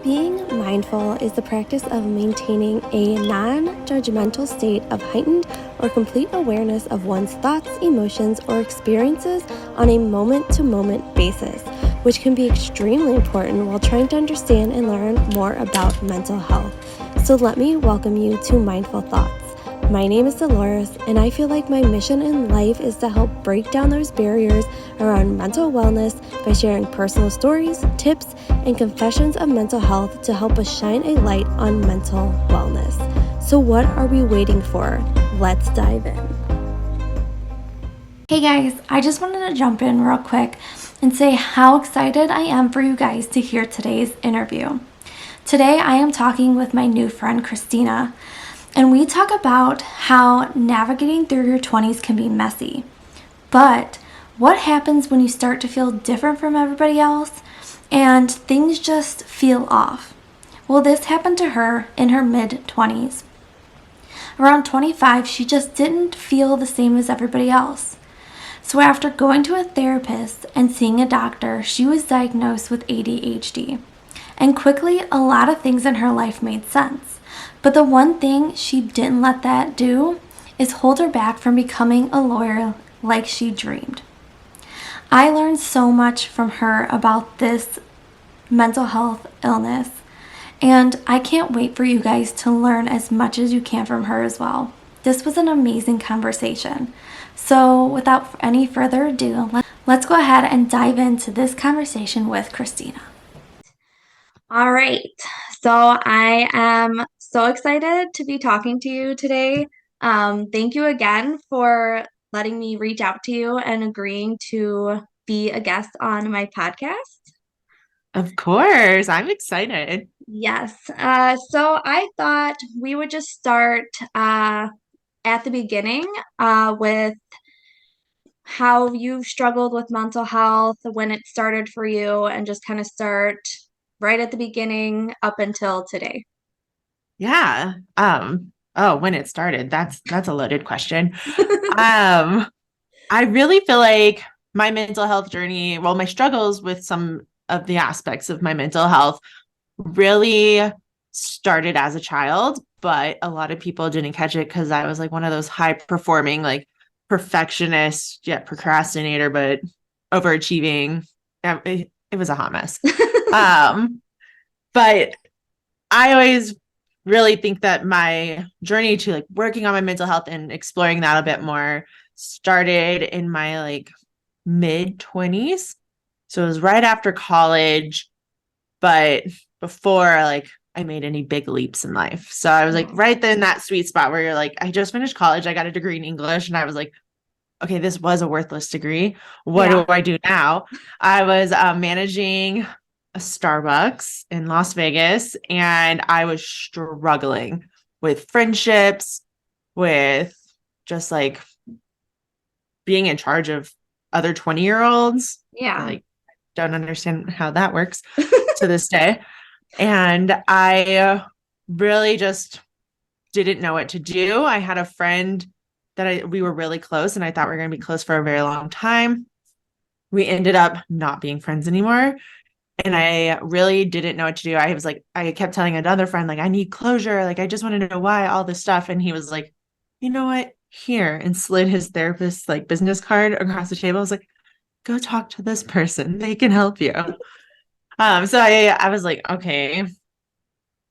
Being mindful is the practice of maintaining a non-judgmental state of heightened or complete awareness of one's thoughts, emotions, or experiences on a moment-to-moment basis, which can be extremely important while trying to understand and learn more about mental health. So let me welcome you to Mindful Thoughts. My name is Deloris, and I feel like my mission in life is to help break down those barriers around mental wellness by sharing personal stories, tips, and confessions of mental health to help us shine a light on mental wellness. So what are we waiting for? Let's dive in. Hey guys, I just wanted to jump in real quick and say how excited I am for you guys to hear today's interview. Today I am talking with my new friend Christina, and we talk about how navigating through your 20s can be messy. But what happens when you start to feel different from everybody else and things just feel off? Well, this happened to her in her mid-20s. Around 25, she just didn't feel the same as everybody else. So after going to a therapist and seeing a doctor, she was diagnosed with ADHD. And quickly, a lot of things in her life made sense. But the one thing she didn't let that do is hold her back from becoming a lawyer like she dreamed. I learned so much from her about this mental health illness, and I can't wait for you guys to learn as much as you can from her as well. This was an amazing conversation. So without any further ado, let's go ahead and dive into this conversation with Christina. All right, so I am so excited to be talking to you today. Thank you again for letting me reach out to you and agreeing to be a guest on my podcast. Of course, I'm excited. Yes, so I thought we would just start at the beginning with how you struggled with mental health, when it started for you, and just kind of start right at the beginning up until today. Yeah. When it started, that's a loaded question. Um, I really feel like my mental health journey, well, my struggles with some of the aspects of my mental health really started as a child, but a lot of people didn't catch it because I was like one of those high performing, like perfectionist, yet procrastinator, but overachieving. It was a hot mess. Um, but I always really think that my journey to like working on my mental health and exploring that a bit more started in my like mid 20s. So it was right after college, but before like I made any big leaps in life. So I was like right then in that sweet spot where you're like, I just finished college, I got a degree in English, and I was like, okay, this was a worthless degree. What do I do now? I was managing a Starbucks in Las Vegas, and I was struggling with friendships, with just like being in charge of other 20-year-olds. Yeah. I like don't understand how that works to this day. And I really just didn't know what to do. I had a friend that we were really close, and I thought we were going to be close for a very long time. We ended up not being friends anymore. And I really didn't know what to do. I was like, I kept telling another friend, like, I need closure. Like, I just want to know why all this stuff. And he was like, you know what? Here, and slid his therapist's like business card across the table. I was like, go talk to this person. They can help you. So I was like, okay,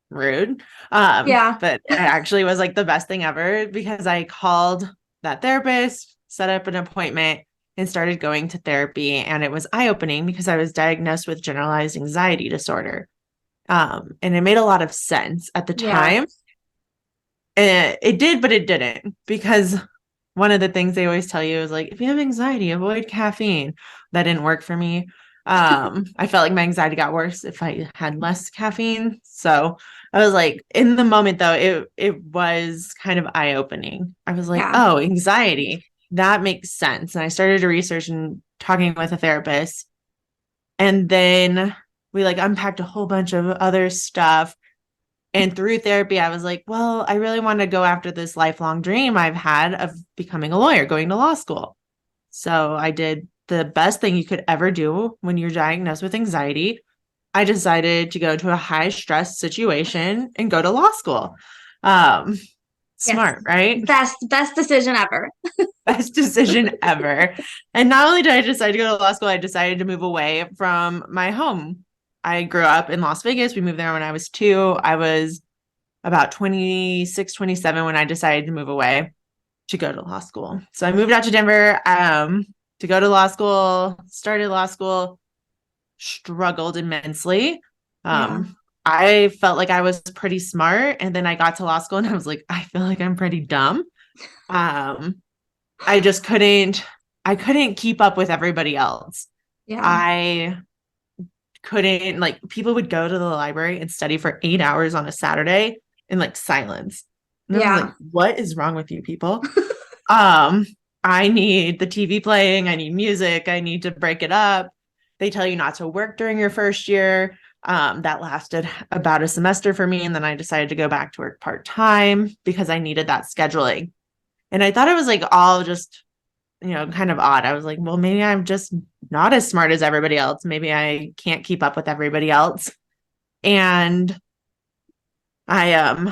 rude. But it actually was like the best thing ever because I called that therapist, set up an appointment, and started going to therapy. And it was eye-opening because I was diagnosed with generalized anxiety disorder. And it made a lot of sense at the time. And it did, but it didn't, because one of the things they always tell you is like, if you have anxiety, avoid caffeine. That didn't work for me. I felt like my anxiety got worse if I had less caffeine. So I was like, in the moment though, it was kind of eye-opening. I was like, oh, anxiety, that makes sense. And I started to research and talking with a therapist. And then we like unpacked a whole bunch of other stuff. And through therapy, I was like, well, I really want to go after this lifelong dream I've had of becoming a lawyer, going to law school. So I did the best thing you could ever do when you're diagnosed with anxiety. I decided to go to a high stress situation and go to law school. Um, Yes. Smart, right? Best decision ever. Best decision ever. And not only did I decide to go to law school, I decided to move away from my home. I grew up in Las Vegas. We moved there when I was 2. I was about 26, 27 when I decided to move away to go to law school. So I moved out to Denver to go to law school, started law school, struggled immensely. Yeah. I felt like I was pretty smart. And then I got to law school and I was like, I feel like I'm pretty dumb. Um, I just I couldn't keep up with everybody else. Yeah. I couldn't, like, people would go to the library and study for 8 hours on a Saturday in like silence. And I was Yeah. like, what is wrong with you people? Um, I need the TV playing, I need music, I need to break it up. They tell you not to work during your first year. That lasted about a semester for me. And then I decided to go back to work part-time because I needed that scheduling. And I thought it was like all just, kind of odd. I was like, well, maybe I'm just not as smart as everybody else. Maybe I can't keep up with everybody else. And I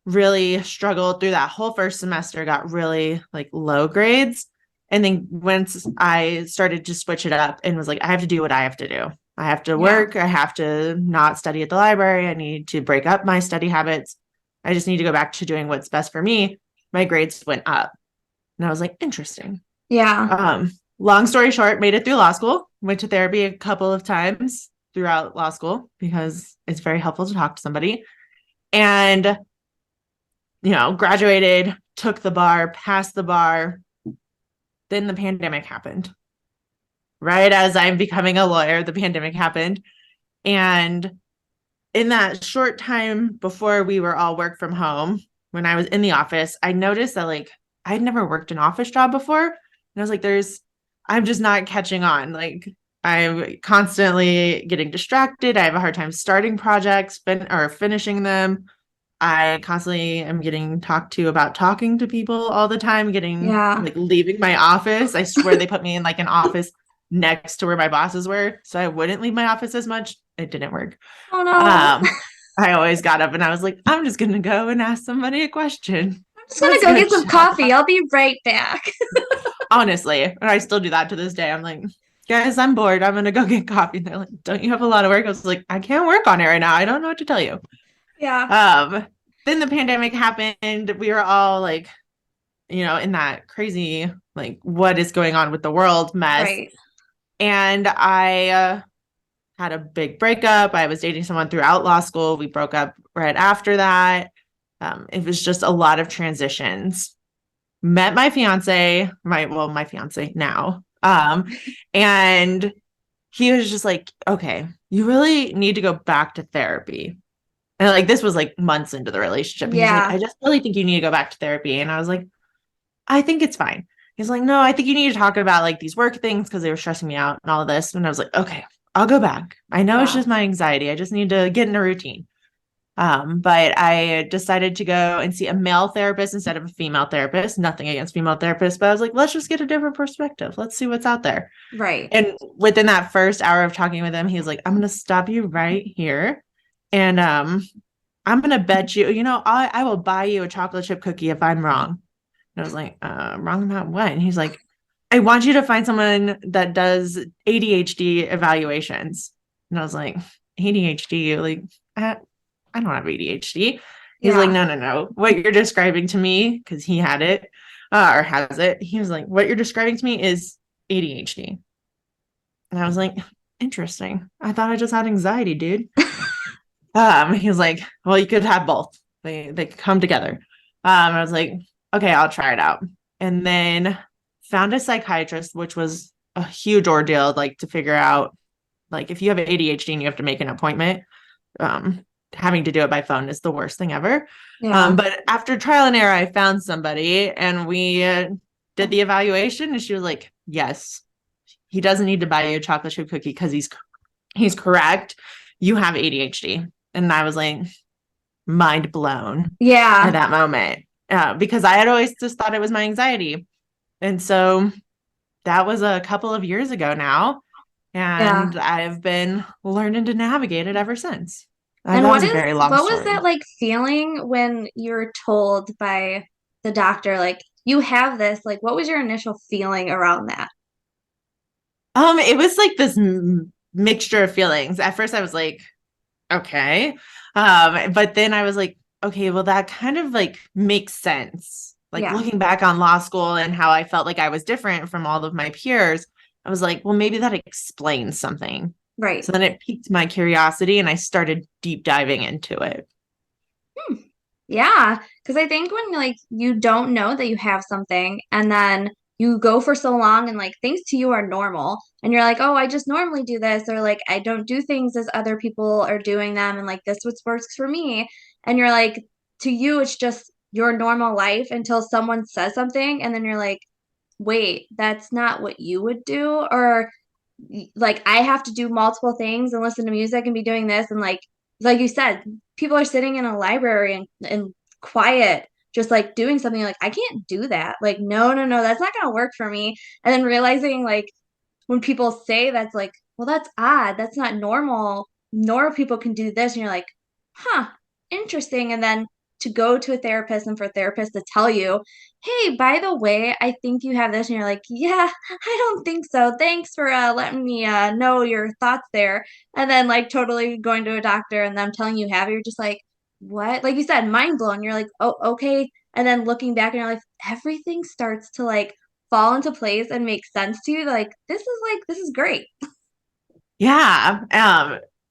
really struggled through that whole first semester, got really like low grades. And then once I started to switch it up and was like, I have to do what I have to do. I have to work. I have to not study at the library. I need to break up my study habits. I just need to go back to doing what's best for me. My grades went up. And I was like, interesting. Yeah. Long story short, made it through law school, went to therapy a couple of times throughout law school because it's very helpful to talk to somebody. And graduated, took the bar, passed the bar. Then the pandemic happened. Right as I'm becoming a lawyer, the pandemic happened. And in that short time before we were all work from home, when I was in the office, I noticed that like I'd never worked an office job before. And I was like, I'm just not catching on. Like I'm constantly getting distracted. I have a hard time starting projects or finishing them. I constantly am getting talked to about talking to people all the time, like leaving my office. I swear they put me in like an office next to where my bosses were, so I wouldn't leave my office as much. It didn't work. Oh no. I always got up and I was like, I'm just gonna go and ask somebody a question. I'm just gonna go get some coffee. I'll be right back. Honestly, and I still do that to this day. I'm like, guys, I'm bored. I'm gonna go get coffee. And they're like, don't you have a lot of work? I was like, I can't work on it right now. I don't know what to tell you. Yeah. Then the pandemic happened. We were all like, in that crazy, like, what is going on with the world mess. Right. And I had a big breakup. I was dating someone throughout law school. We broke up right after that. It was just a lot of transitions. Met my fiance, my fiance now. And he was just like, okay, you really need to go back to therapy. And like, this was like months into the relationship. He's like, I just really think you need to go back to therapy. And I was like, I think it's fine. He's like, no, I think you need to talk about like these work things because they were stressing me out and all of this. And I was like, okay, I'll go back. I know it's just my anxiety. I just need to get in a routine. But I decided to go and see a male therapist instead of a female therapist. Nothing against female therapists, but I was like, let's just get a different perspective. Let's see what's out there. Right. And within that first hour of talking with him, he was like, I'm going to stop you right here. And I'm going to bet you, I will buy you a chocolate chip cookie if I'm wrong. And I was like, wrong about what? And he's like, I want you to find someone that does ADHD evaluations. And I was like, ADHD? Like, I don't have ADHD. He's like, no. What you're describing to me, because he had it or has it. He was like, what you're describing to me is ADHD. And I was like, interesting. I thought I just had anxiety, dude. He was like, well, you could have both. They come together. I was like, okay, I'll try it out. And then found a psychiatrist, which was a huge ordeal, like to figure out, like if you have ADHD and you have to make an appointment, having to do it by phone is the worst thing ever. But after trial and error, I found somebody and we did the evaluation and she was like, yes, he doesn't need to buy you a chocolate chip cookie because he's correct. You have ADHD. And I was like, mind blown. At that moment. Because I had always just thought it was my anxiety. And so that was a couple of years ago now. Yeah. And I've been learning to navigate it ever since. And That was a very long what was that story. like feeling when you were told by the doctor, like, you have this? Like, what was your initial feeling around that? It was like this mixture of feelings. At first I was like, okay. But then I was like, okay, well, that kind of like makes sense. Like Yeah, looking back on law school and how I felt like I was different from all of my peers, I was like, well, maybe that explains something. right. So then it piqued my curiosity and I started deep diving into it. Hmm. Yeah, because I think when like you don't know that you have something and then you go for so long and like things to you are normal and you're like, oh, I just normally do this, or like I don't do things as other people are doing them and like this what works for me. And you're like, to you, it's just your normal life until someone says something and then you're like, wait, that's not what you would do. Or like I have to do multiple things and listen to music and be doing this and like you said, people are sitting in a library and quiet, just like doing something like I can't do that. Like, no, no, no, that's not gonna work for me. And then realizing like when people say that's like, well, that's odd. That's not normal. Normal people can do this. And you're like, huh, interesting. And then to go to a therapist and for a therapist to tell you, hey, by the way, I think you have this. And you're like, yeah, I don't think so. Thanks for letting me know your thoughts there. And then like totally going to a doctor and them telling you have it, you're just like, what? Like you said, mind blown. You're like, oh, okay. And then looking back and you're like, everything starts to like fall into place and make sense to you, like this is great. Yeah.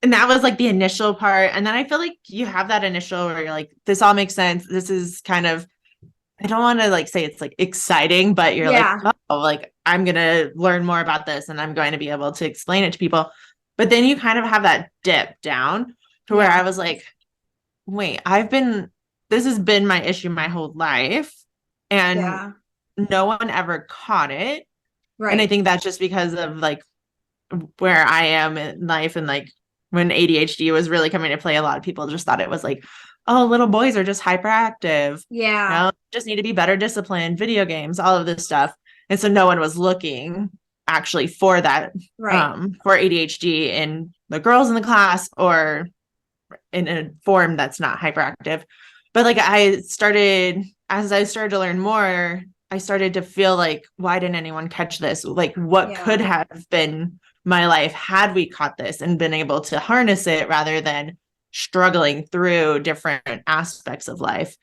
And that was like the initial part. And then I feel like you have that initial where you're like, this all makes sense. This is kind of, I don't want to like say it's like exciting, but you're like, Yeah, oh, like I'm going to learn more about this and I'm going to be able to explain it to people. But then you kind of have that dip down to where yeah, I was like, wait, this has been my issue my whole life and yeah, no one ever caught it. And I right. think that's just because of like where I am in life and like when ADHD was really coming to play, a lot of people just thought it was like, oh, little boys are just hyperactive. You Yeah, know, just need to be better disciplined, video games, all of this stuff. And so no one was looking actually for that, right. for ADHD in the girls in the class or in a form that's not hyperactive. But like as I started to learn more, I started to feel like, why didn't anyone catch this? Like, what could Yeah, have been my life had we caught this and been able to harness it rather than struggling through different aspects of life?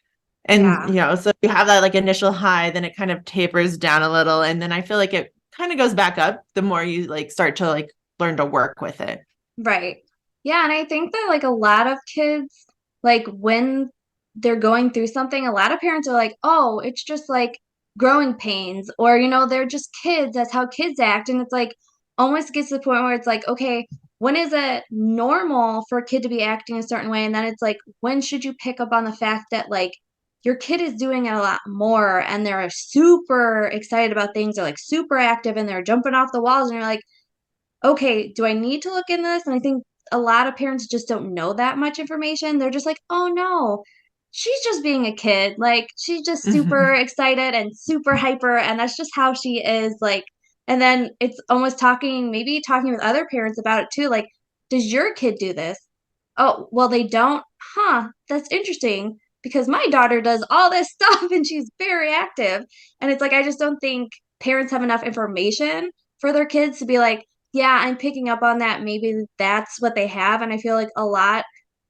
And, yeah, you know, so you have that like initial high, then it kind of tapers down a little. And then I feel like it kind of goes back up the more you like start to like learn to work with it. right. Yeah, and I think that like a lot of kids, like when they're going through something, a lot of parents are like, oh, it's just like growing pains, or they're just kids, that's how kids act. And it's like almost gets to the point where it's like, okay, when is it normal for a kid to be acting a certain way? And then it's like, when should you pick up on the fact that like your kid is doing it a lot more and they're super excited about things, they're like super active and they're jumping off the walls, and you're like, okay, do I need to look into this? And I think a lot of parents just don't know that much information. They're just like, oh no, she's just being a kid. Like, she's just super excited and super hyper. And that's just how she is. Like, and then it's almost maybe talking with other parents about it too. Like, does your kid do this? Oh, well, they don't. Huh, that's interesting because my daughter does all this stuff and she's very active. And it's like, I just don't think parents have enough information for their kids to be like, yeah, I'm picking up on that. Maybe that's what they have. And I feel like a lot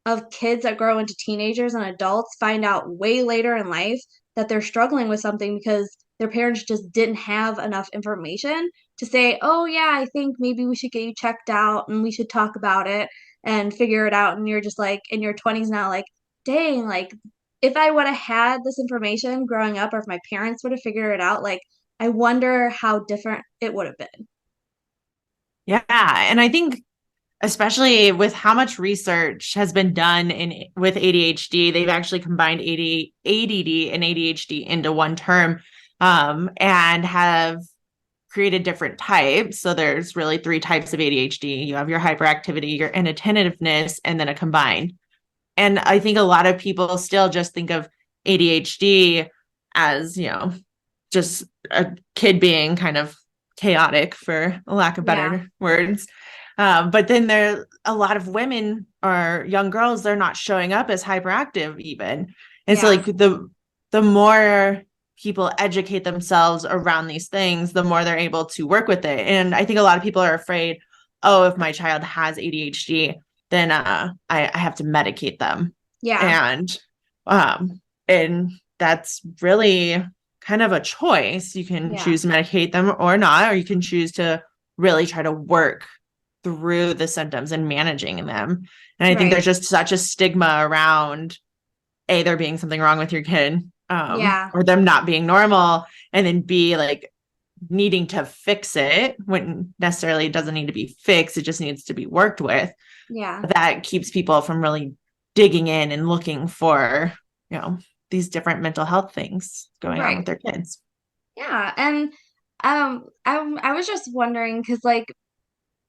of kids that grow into teenagers and adults find out way later in life that they're struggling with something because their parents just didn't have enough information to say, oh, yeah, I think maybe we should get you checked out and we should talk about it and figure it out. And you're just like in your 20s now, like, dang, like if I would have had this information growing up or if my parents would have figured it out, like, I wonder how different it would have been. Yeah. And I think especially with how much research has been done in with ADHD, they've actually combined ADD and ADHD into one term, and have created different types. So there's really three types of ADHD. You have your hyperactivity, your inattentiveness, and then a combined. And I think a lot of people still just think of ADHD as, you know, just a kid being kind of chaotic, for lack of Yeah. better words. But then there a lot of women or young girls, they're not showing up as hyperactive even. And so Yeah. like the more people educate themselves around these things, the more they're able to work with it. And I think a lot of people are afraid, oh, if my child has ADHD, then I have to medicate them. Yeah. And that's really kind of a choice. You can Yeah. choose to medicate them or not, or you can choose to really try to work through the symptoms and managing them. And I think Right. there's just such a stigma around A, there being something wrong with your kid, Yeah. or them not being normal, and then B, like needing to fix it when necessarily it doesn't need to be fixed. It just needs to be worked with. Yeah. That keeps people from really digging in and looking for, these different mental health things going on with Right. their kids. Yeah. And I was just wondering because like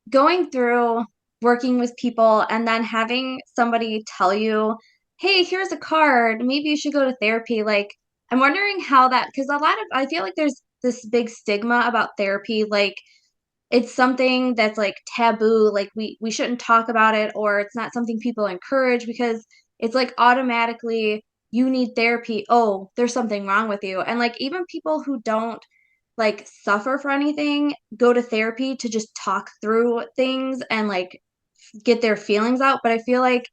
going through working with people and then having somebody tell you, hey, here's a card, maybe you should go to therapy. Like, I'm wondering how that, because I feel like there's this big stigma about therapy. Like, it's something that's like taboo. Like, we shouldn't talk about it, or it's not something people encourage because it's like automatically you need therapy. Oh, there's something wrong with you. And like, even people who don't like suffer for anything go to therapy to just talk through things and like get their feelings out, but I feel like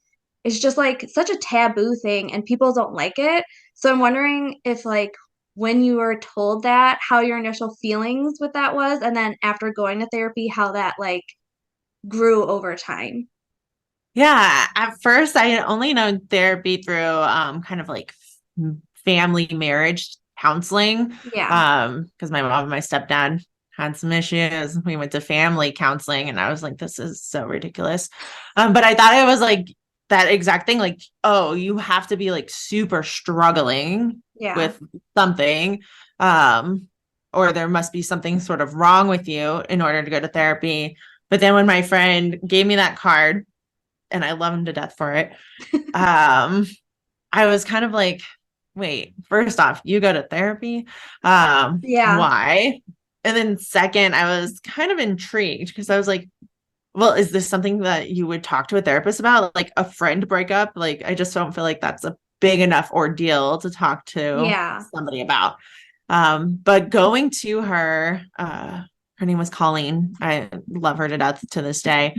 it's just like such a taboo thing and people don't like it. So I'm wondering if like when you were told that, how your initial feelings with that was, and then after going to therapy, how that like grew over time. Yeah, at first I had only known therapy through kind of like family marriage counseling. Yeah. Because my mom and my stepdad had some issues. We went to family counseling and I was like, this is so ridiculous. But I thought it was like that exact thing, like, oh, you have to be like super struggling Yeah. with something. Or there must be something sort of wrong with you in order to go to therapy. But then when my friend gave me that card, and I love him to death for it. I was kind of like, wait, first off, you go to therapy? Yeah. Why? And then second, I was kind of intrigued because I was like, well, is this something that you would talk to a therapist about? Like a friend breakup? Like, I just don't feel like that's a big enough ordeal to talk to Yeah. somebody about. But going to her, her name was Colleen. I love her to death to this day.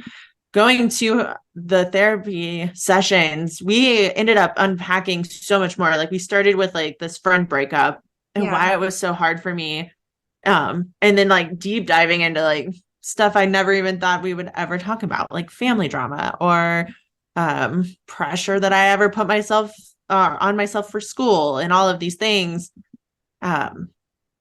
Going to the therapy sessions, we ended up unpacking so much more. Like we started with like this friend breakup and Yeah. why it was so hard for me. And then like deep diving into like stuff I never even thought we would ever talk about, like family drama or pressure that I ever put myself on myself for school and all of these things. And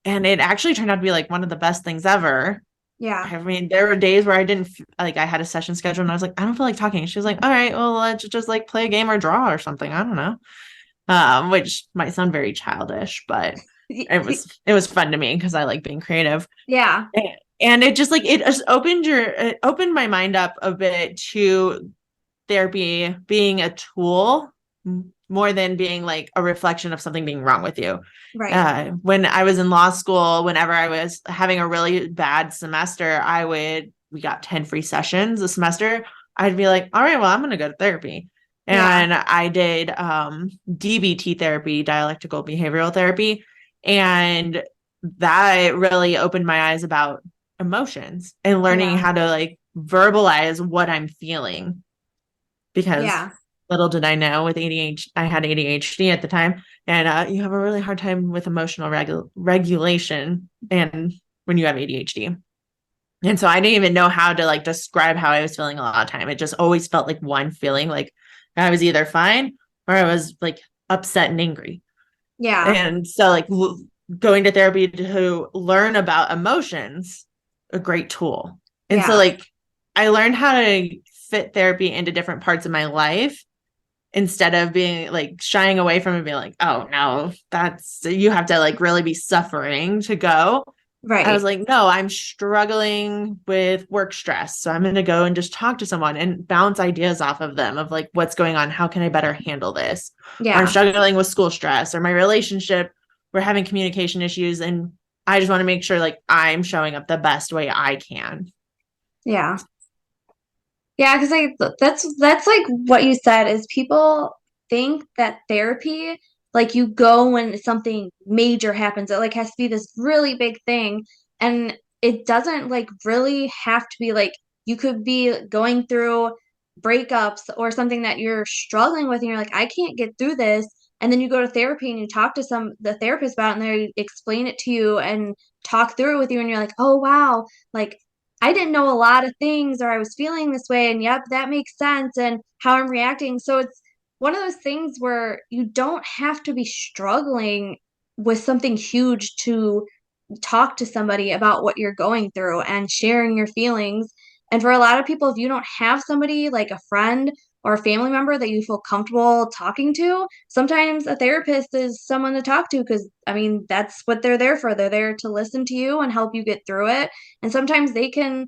it actually turned out to be like one of the best things ever. Yeah. I mean, there were days where I didn't like I had a session scheduled and I was like, I don't feel like talking. She was like, all right, well, let's just like play a game or draw or something. I don't know. Which might sound very childish, but it was fun to me because I like being creative. Yeah. And it just like it just opened my mind up a bit to therapy being a tool more than being like a reflection of something being wrong with you. Right. When I was in law school, whenever I was having a really bad semester, we got 10 free sessions a semester. I'd be like, all right, well, I'm going to go to therapy. Yeah. And I did DBT therapy, dialectical behavioral therapy. And that really opened my eyes about emotions and learning Yeah. how to like verbalize what I'm feeling. Because Yeah. little did I know with ADHD, I had ADHD at the time, and you have a really hard time with emotional regulation and when you have ADHD. And so I didn't even know how to like describe how I was feeling a lot of time. It just always felt like one feeling, like I was either fine or I was like upset and angry. Yeah. And so like going to therapy to learn about emotions, a great tool. And so Yeah. like I learned how to fit therapy into different parts of my life instead of being like shying away from it, being like, oh no, that's you have to like really be suffering to go. I was Right. like, no, I'm struggling with work stress. So I'm going to go and just talk to someone and bounce ideas off of them of like, what's going on? How can I better handle this? Or I'm Yeah. struggling with school stress or my relationship. We're having communication issues. And I just want to make sure like I'm showing up the best way I can. Yeah. Yeah, because that's like what you said is people think that therapy, like you go when something major happens, it like has to be this really big thing. And it doesn't like really have to be like you could be going through breakups or something that you're struggling with and you're like, I can't get through this. And then you go to therapy and you talk to the therapist about it and they explain it to you and talk through it with you and you're like, oh wow, like I didn't know a lot of things or I was feeling this way and yep, that makes sense and how I'm reacting. So it's one of those things where you don't have to be struggling with something huge to talk to somebody about what you're going through and sharing your feelings. And for a lot of people, if you don't have somebody like a friend or a family member that you feel comfortable talking to, sometimes a therapist is someone to talk to because, I mean, that's what they're there for. They're there to listen to you and help you get through it. And sometimes they can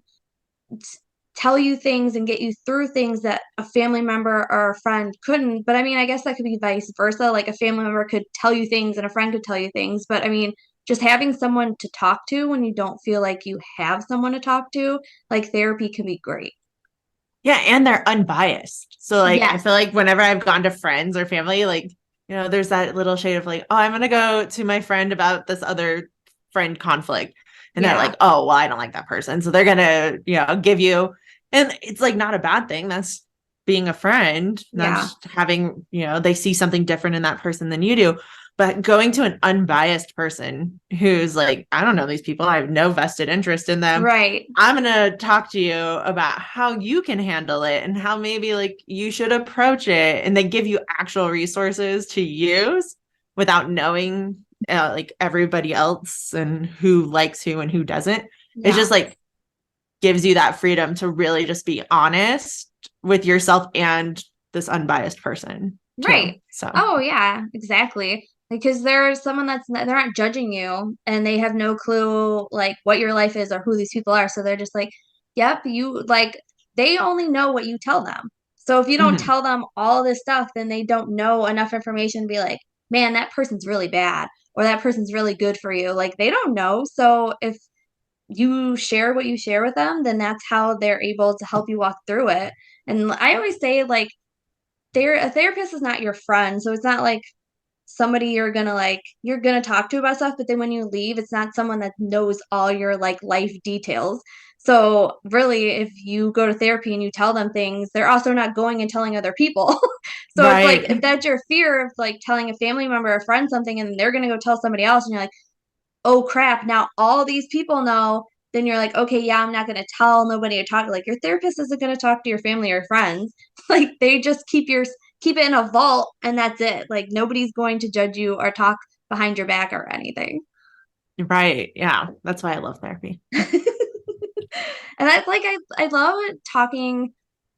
tell you things and get you through things that a family member or a friend couldn't. But I mean, I guess that could be vice versa. Like a family member could tell you things and a friend could tell you things. But I mean, just having someone to talk to when you don't feel like you have someone to talk to, like therapy can be great. Yeah, and they're unbiased. So like I Yes. feel like whenever I've gone to friends or family, like, there's that little shade of like, oh, I'm gonna go to my friend about this other friend conflict. And they're Yeah. like, oh, well, I don't like that person. So they're gonna, give you, and it's like not a bad thing. That's being a friend, not Yeah. just having, they see something different in that person than you do. But going to an unbiased person who's like, I don't know these people, I have no vested interest in them. Right. I'm going to talk to you about how you can handle it and how maybe like you should approach it. And they give you actual resources to use without knowing like everybody else and who likes who and who doesn't. It's Yeah. just like gives you that freedom to really just be honest with yourself and this unbiased person too. Right. So, Oh, yeah, exactly. Because there's someone they're not judging you and they have no clue like what your life is or who these people are. So they're just like, yep, you like they only know what you tell them. So if you don't mhm. tell them all this stuff, then they don't know enough information to be like, man, that person's really bad or that person's really good for you. Like they don't know. So if you share what you share with them, then that's how they're able to help you walk through it. And I always say like a therapist is not your friend, so it's not like somebody you're gonna talk to about stuff, but then when you leave, it's not someone that knows all your like life details. So really, if you go to therapy and you tell them things, they're also not going and telling other people. So it's like if Right. that's your fear of like telling a family member or friend something and they're gonna go tell somebody else, and you're like, oh crap, now all these people know, then you're like, okay, yeah, I'm not going to tell nobody to talk. Like your therapist isn't going to talk to your family or friends. Like they just keep it in a vault and that's it. Like nobody's going to judge you or talk behind your back or anything. Right. Yeah. That's why I love therapy. And that's like I love talking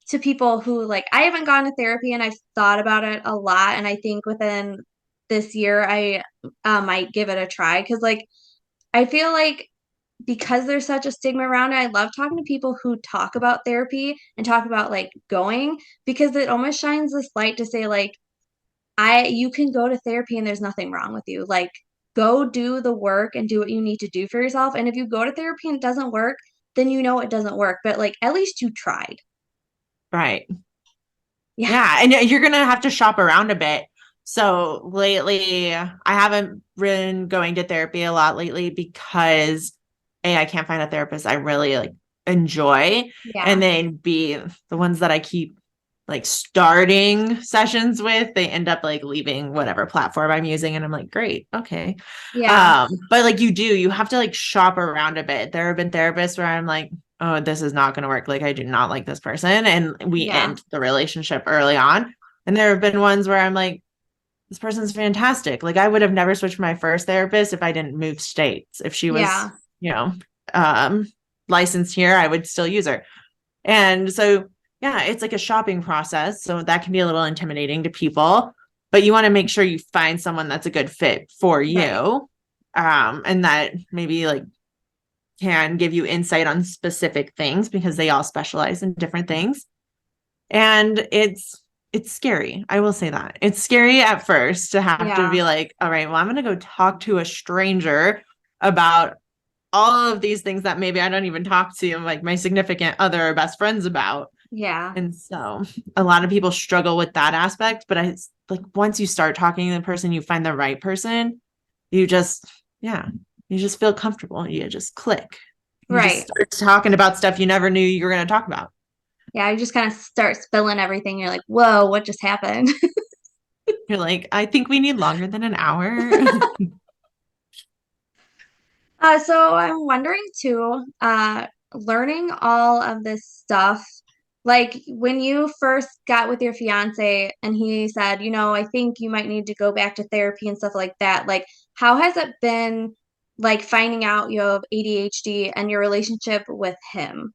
to people who like I haven't gone to therapy and I've thought about it a lot and I think within this year I might give it a try because like I feel like because there's such a stigma around it, I love talking to people who talk about therapy and talk about like going because it almost shines this light to say like you can go to therapy and there's nothing wrong with you. Like go do the work and do what you need to do for yourself. And if you go to therapy and it doesn't work, then you know it doesn't work, but like at least you tried. Right. Yeah. Yeah. And you're going to have to shop around a bit. So lately, I haven't been going to therapy a lot lately because A, I can't find a therapist I really like enjoy. And Yeah. then B, the ones that I keep like starting sessions with, they end up like leaving whatever platform I'm using. And I'm like, great. Okay. Yeah. But like you have to like shop around a bit. There have been therapists where I'm like, oh, this is not going to work. Like, I do not like this person. And we Yeah. end the relationship early on. And there have been ones where I'm like, this person's fantastic. Like, I would have never switched my first therapist if I didn't move states. If she was, Yeah. you know, um, licensed here, I would still use her. And so, yeah, it's like a shopping process. So that can be a little intimidating to people, but you want to make sure you find someone that's a good fit for Right. you. And that maybe like can give you insight on specific things because they all specialize in different things. And it's scary. I will say that. It's scary at first to have to Yeah. be like, all right, well, I'm going to go talk to a stranger about all of these things that maybe I don't even talk to like my significant other or best friends about. Yeah. And so a lot of people struggle with that aspect, but I like once you start talking to the person, you find the right person, you just, yeah, you just feel comfortable. You just click. You just Right. start talking about stuff you never knew you were going to talk about. Yeah, you just kind of start spilling everything. You're like, whoa, what just happened? You're like, I think we need longer than an hour. So I'm wondering too, learning all of this stuff, like when you first got with your fiance and he said, I think you might need to go back to therapy and stuff like that. Like, how has it been like finding out you have ADHD and your relationship with him?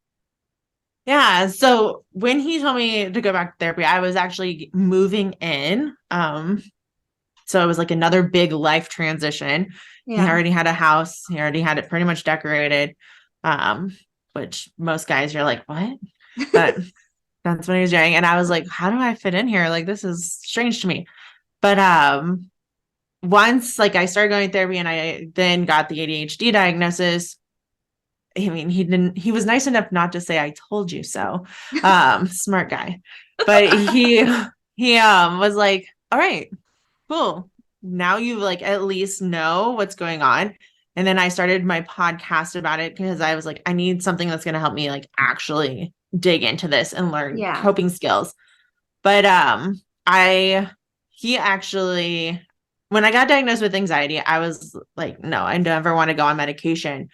Yeah. So when he told me to go back to therapy, I was actually moving in. So it was like another big life transition. He Yeah. already had a house. He already had it pretty much decorated. Which most guys are like, what? But that's what he was doing. And I was like, how do I fit in here? Like, this is strange to me. But once like I started going to therapy and I then got the ADHD diagnosis, I mean, he was nice enough not to say I told you so. Smart guy. But he was like, all right, cool. Now you like at least know what's going on. And then I started my podcast about it because I was like, I need something that's going to help me like actually dig into this and learn Yeah. coping skills. But I he actually when I got diagnosed with anxiety, I was like, no, I never want to go on medication.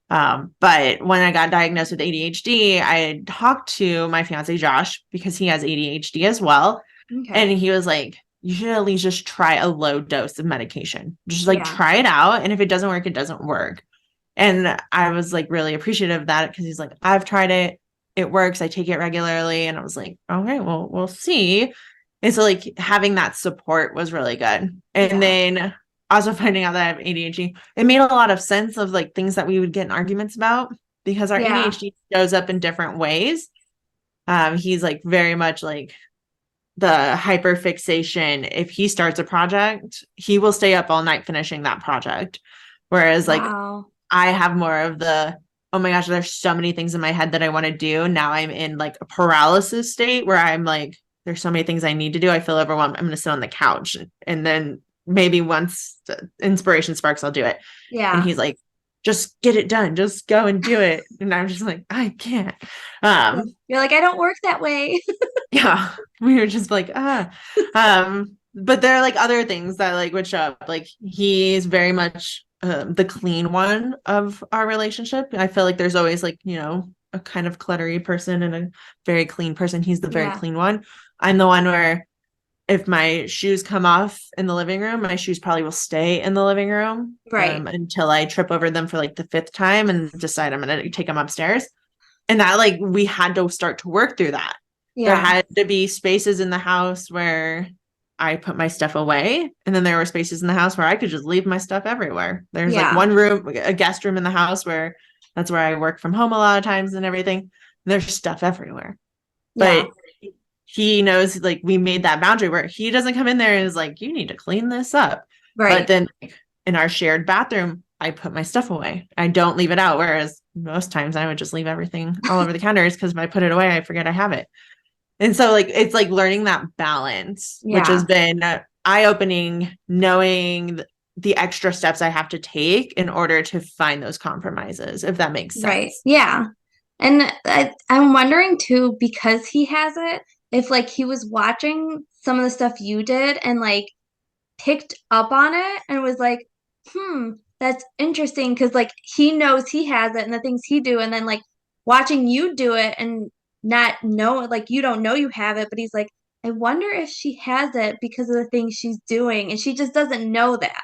But when I got diagnosed with ADHD, I talked to my fiance Josh because he has ADHD as well. And Okay. he was like, you should at least just try a low dose of medication. Just like Yeah. try it out. And if it doesn't work, it doesn't work. And I was like really appreciative of that because he's like, I've tried it. It works. I take it regularly. And I was like, okay, well, we'll see. And so like having that support was really good. And Yeah. then also finding out that I have ADHD, it made a lot of sense of like things that we would get in arguments about because our Yeah. ADHD shows up in different ways. He's like very much like the hyper fixation. If he starts a project, he will stay up all night finishing that project. Whereas like Wow. I have more of the, oh my gosh, there's so many things in my head that I want to do. Now I'm in like a paralysis state where I'm like, there's so many things I need to do. I feel overwhelmed. I'm going to sit on the couch and then maybe once the inspiration sparks, I'll do it. And Yeah. he's like, just get it done. Just go and do it. And I'm just like, I can't. You're like, I don't work that way. Yeah, we were just like, but there are like other things that like would show up. Like he's very much the clean one of our relationship. I feel like there's always like, a kind of cluttery person and a very clean person. He's the very Yeah. clean one. I'm the one where if my shoes come off in the living room, my shoes probably will stay in the living room Right. until I trip over them for like the fifth time and decide I'm going to take them upstairs. And that like we had to start to work through that. There Yeah. had to be spaces in the house where I put my stuff away. And then there were spaces in the house where I could just leave my stuff everywhere. There's like Yeah. one room, a guest room in the house where that's where I work from home a lot of times and everything. There's stuff everywhere. Yeah. But he knows like we made that boundary where he doesn't come in there and is like, you need to clean this up. But Right. then in our shared bathroom, I put my stuff away. I don't leave it out. Whereas most times I would just leave everything all over the counters because if I put it away, I forget I have it. And so like it's like learning that balance, which has Yeah. been eye-opening, knowing the extra steps I have to take in order to find those compromises, if that makes Right. sense. Yeah. And I'm wondering too, because he has it, if like he was watching some of the stuff you did and like picked up on it and was like, that's interesting because like he knows he has it and the things he do, and then like watching you do it and not know like you don't know you have it, but he's like, I wonder if she has it because of the things she's doing and she just doesn't know that.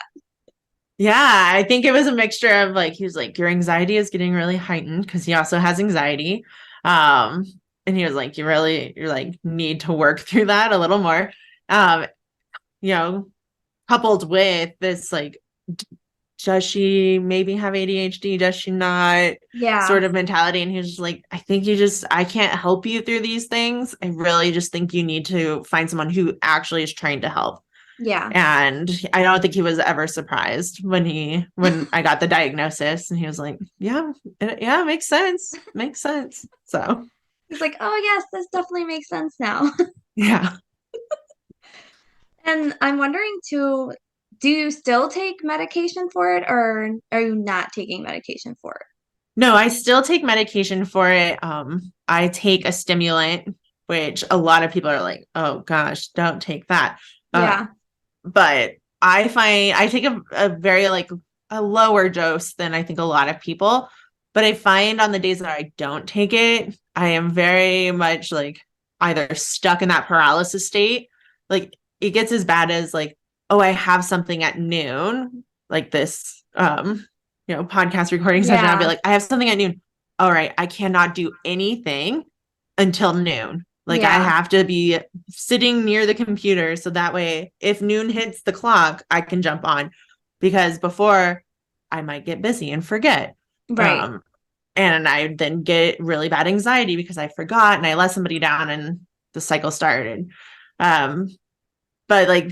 Yeah, I think it was a mixture of like he was like, your anxiety is getting really heightened because he also has anxiety. Um, and he was like, you're like need to work through that a little more. Um, you know, coupled with this like does she maybe have ADHD? Does she not? Yeah. Sort of mentality. And he was just like, I think I can't help you through these things. I really just think you need to find someone who actually is trained to help. Yeah. And I don't think he was ever surprised when I got the diagnosis and he was like, yeah, makes sense. Makes sense. So He's like, oh yes, this definitely makes sense now. Yeah. And I'm wondering too, do you still take medication for it or are you not taking medication for it? No, I still take medication for it. I take a stimulant, which a lot of people are like, oh gosh, don't take that. Yeah. But I find I take a very like a lower dose than I think a lot of people. But I find on the days that I don't take it, I am very much like either stuck in that paralysis state. Like it gets as bad as like, oh, I have something at noon, like this podcast recording session. I'll be Yeah. like, I have something at noon. All right, I cannot do anything until noon. Like I Yeah. have to be sitting near the computer so that way if noon hits the clock, I can jump on because before I might get busy and forget. Right. Um, and I then get really bad anxiety because I forgot and I let somebody down and the cycle started. Um, but like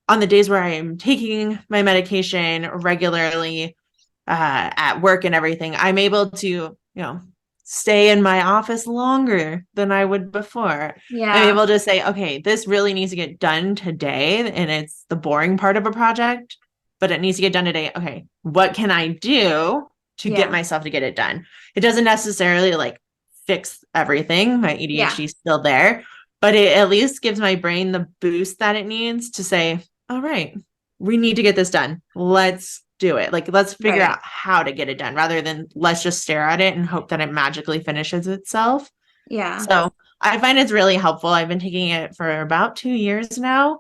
on the days where I am taking my medication regularly, at work and everything, I'm able to, stay in my office longer than I would before. I'm Yeah. able to say, okay, this really needs to get done today. And it's the boring part of a project, but it needs to get done today. Okay, what can I do to get Yeah. myself to get it done? It doesn't necessarily like fix everything. My Yeah. ADHD is still there, but it at least gives my brain the boost that it needs to say, all right, we need to get this done. Let's do it. Like, let's figure Right. out how to get it done rather than let's just stare at it and hope that it magically finishes itself. Yeah. So I find it's really helpful. I've been taking it for about 2 years now.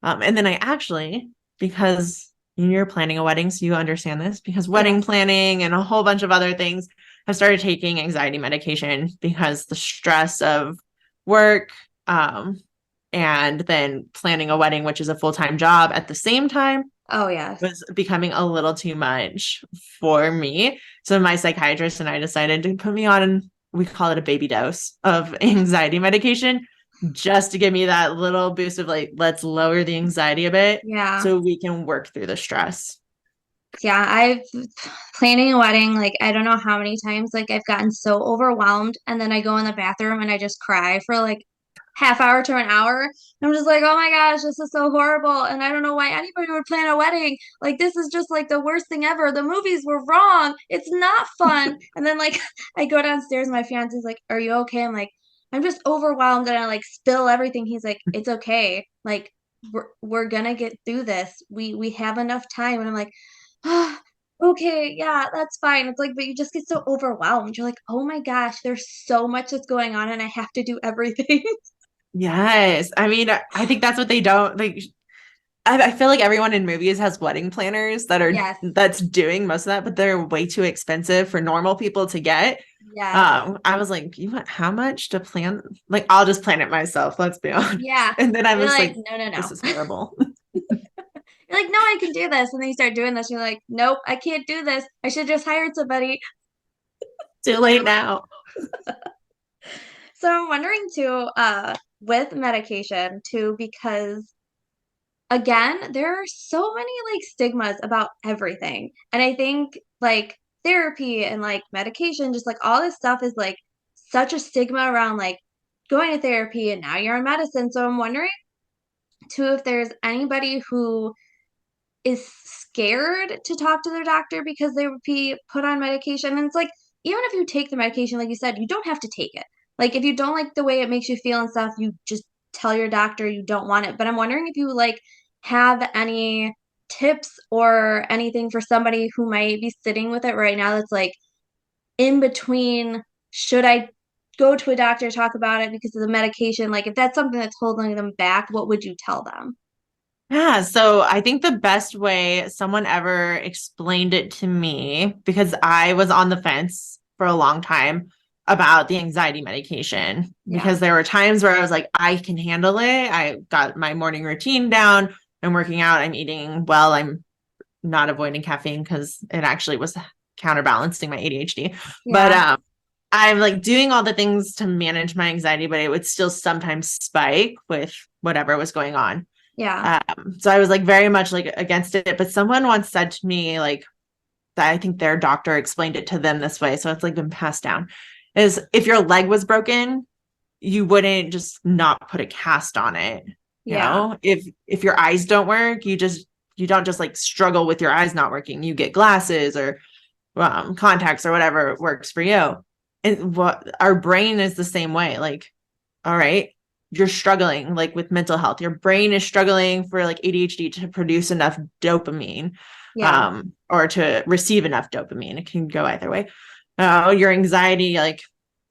And then I actually, because you're planning a wedding, so you understand this, because wedding Yes. planning and a whole bunch of other things, I've started taking anxiety medication because the stress of work, and then planning a wedding, which is a full-time job at the same time, Oh, yes. was becoming a little too much for me. So my psychiatrist and I decided to put me on, we call it a baby dose of anxiety medication, just to give me that little boost of like, let's lower the anxiety a bit Yeah. so we can work through the stress. Yeah. I've planning a wedding, like, I don't know how many times, like, I've gotten so overwhelmed. And then I go in the bathroom and I just cry for like half hour to an hour. I'm just like, oh my gosh, this is so horrible. And I don't know why anybody would plan a wedding. Like, this is just like the worst thing ever. The movies were wrong. It's not fun. And then, like, I go downstairs, my fiance's like, are you okay? I'm like, I'm just overwhelmed. And I like spill everything. He's like, it's okay. Like, we're gonna get through this. We have enough time. And I'm like, ah, okay, yeah, that's fine. It's like, but you just get so overwhelmed. You're like, oh my gosh, there's so much that's going on and I have to do everything. Yes. I mean, I think that's what they don't like. I feel like everyone in movies has wedding planners Yes. that's doing most of that, but they're way too expensive for normal people to get. Yes. I was like, you want how much to plan? Like, I'll just plan it myself, let's be honest. Yeah. And then I You're was like, like, no, no, this no. is horrible. You're like, no, I can do this. And then you start doing this. You're like, nope, I can't do this. I should just hired somebody. Too late now. So I'm wondering too, with medication too, because again, there are so many like stigmas about everything. And I think like therapy and like medication, just like all this stuff is like such a stigma around like going to therapy and now you're in medicine. So I'm wondering too if there's anybody who is scared to talk to their doctor because they would be put on medication. And it's like, even if you take the medication, like you said, you don't have to take it. Like, if you don't like the way it makes you feel and stuff, you just tell your doctor you don't want it. But I'm wondering if you like have any tips or anything for somebody who might be sitting with it right now that's like in between, should I go to a doctor, talk about it because of the medication? Like, if that's something that's holding them back, what would you tell them? Yeah, so I think the best way someone ever explained it to me, because I was on the fence for a long time about the anxiety medication, Yeah. because there were times where I was like, I can handle it. I got my morning routine down. I'm working out. I'm eating well. I'm not avoiding caffeine because it actually was counterbalancing my ADHD. But Yeah. I'm like doing all the things to manage my anxiety, but it would still sometimes spike with whatever was going on. Yeah. So I was like very much like against it. But someone once said to me, like, that I think their doctor explained it to them this way. So it's like been passed down. is if your leg was broken, you wouldn't just not put a cast on it. Yeah. If your eyes don't work, you don't just like struggle with your eyes not working. You get glasses or contacts or whatever works for you. And what our brain is the same way. Like, all right, you're struggling like with mental health. Your brain is struggling for like ADHD to produce enough dopamine, Yeah. or to receive enough dopamine. It can go either way. Your anxiety like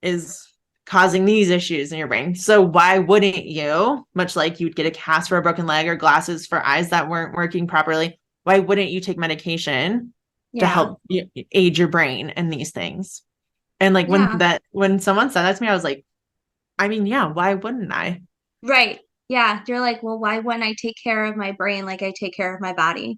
is causing these issues in your brain. So why wouldn't you, much like you'd get a cast for a broken leg or glasses for eyes that weren't working properly, why wouldn't you take medication to Yeah. help aid your brain in these things? And like Yeah. when someone said that to me, I was like, I mean, yeah, why wouldn't I? Right. Yeah. You're like, well, why wouldn't I take care of my brain like I take care of my body?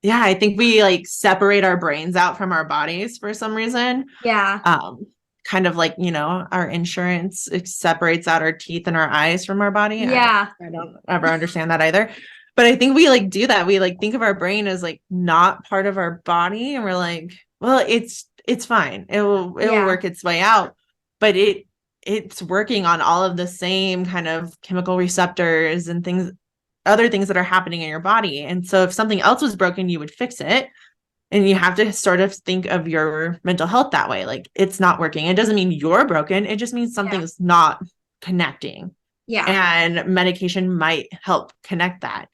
Yeah, I think we like separate our brains out from our bodies for some reason. Yeah. Um, Kind of like, our insurance, it separates out our teeth and our eyes from our body. Yeah. I don't ever understand that either. But I think we like do that. We like think of our brain as like not part of our body, and we're like, well, it's fine. It will Yeah. work its way out. But it's working on all of the same kind of chemical receptors and things, other things that are happening in your body. And so if something else was broken, you would fix it. And you have to sort of think of your mental health that way. Like it's not working. It doesn't mean you're broken. It just means Yeah. something's not connecting. Yeah. And medication might help connect that.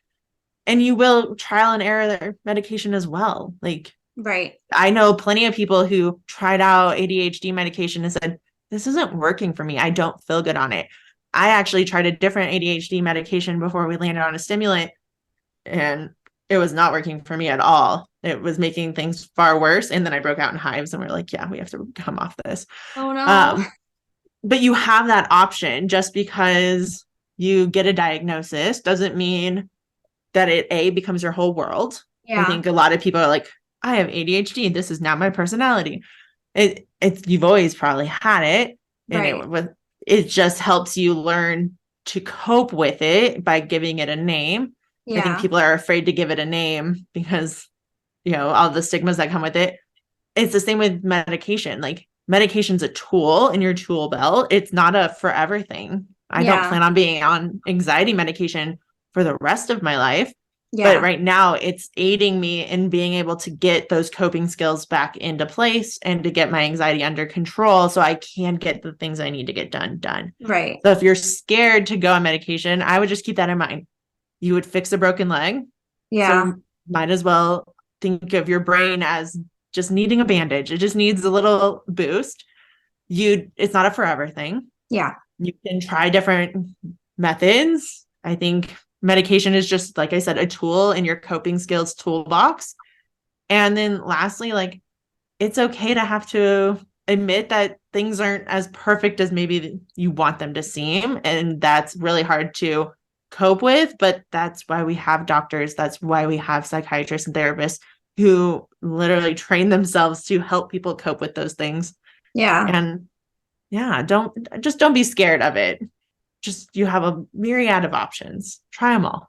And you will trial and error their medication as well. Like Right. I know plenty of people who tried out ADHD medication and said, this isn't working for me. I don't feel good on it. I actually tried a different ADHD medication before we landed on a stimulant, and it was not working for me at all. It was making things far worse. And then I broke out in hives, and we're like, yeah, we have to come off this. Oh no. But you have that option. Just because you get a diagnosis doesn't mean that it becomes your whole world. I Yeah. think a lot of people are like, I have ADHD. This is now my personality. It's you've always probably had it, and Right. it just helps you learn to cope with it by giving it a name. I think Yeah. people are afraid to give it a name because all the stigmas that come with it. It's the same with medication. Like medication's a tool in your tool belt. It's not a forever thing. I don't Yeah. plan on being on anxiety medication for the rest of my life. But Yeah. right now it's aiding me in being able to get those coping skills back into place and to get my anxiety under control so I can get the things I need to get done. Right. So if you're scared to go on medication, I would just keep that in mind. You would fix a broken leg. Yeah. So might as well think of your brain as just needing a bandage. It just needs a little boost. It's not a forever thing. Yeah. You can try different methods. I think medication is just, like I said, a tool in your coping skills toolbox. And then lastly, like it's okay to have to admit that things aren't as perfect as maybe you want them to seem. And that's really hard to cope with, but that's why we have doctors. That's why we have psychiatrists and therapists who literally train themselves to help people cope with those things. Yeah. And yeah, don't be scared of it. Just you have a myriad of options. Try them all.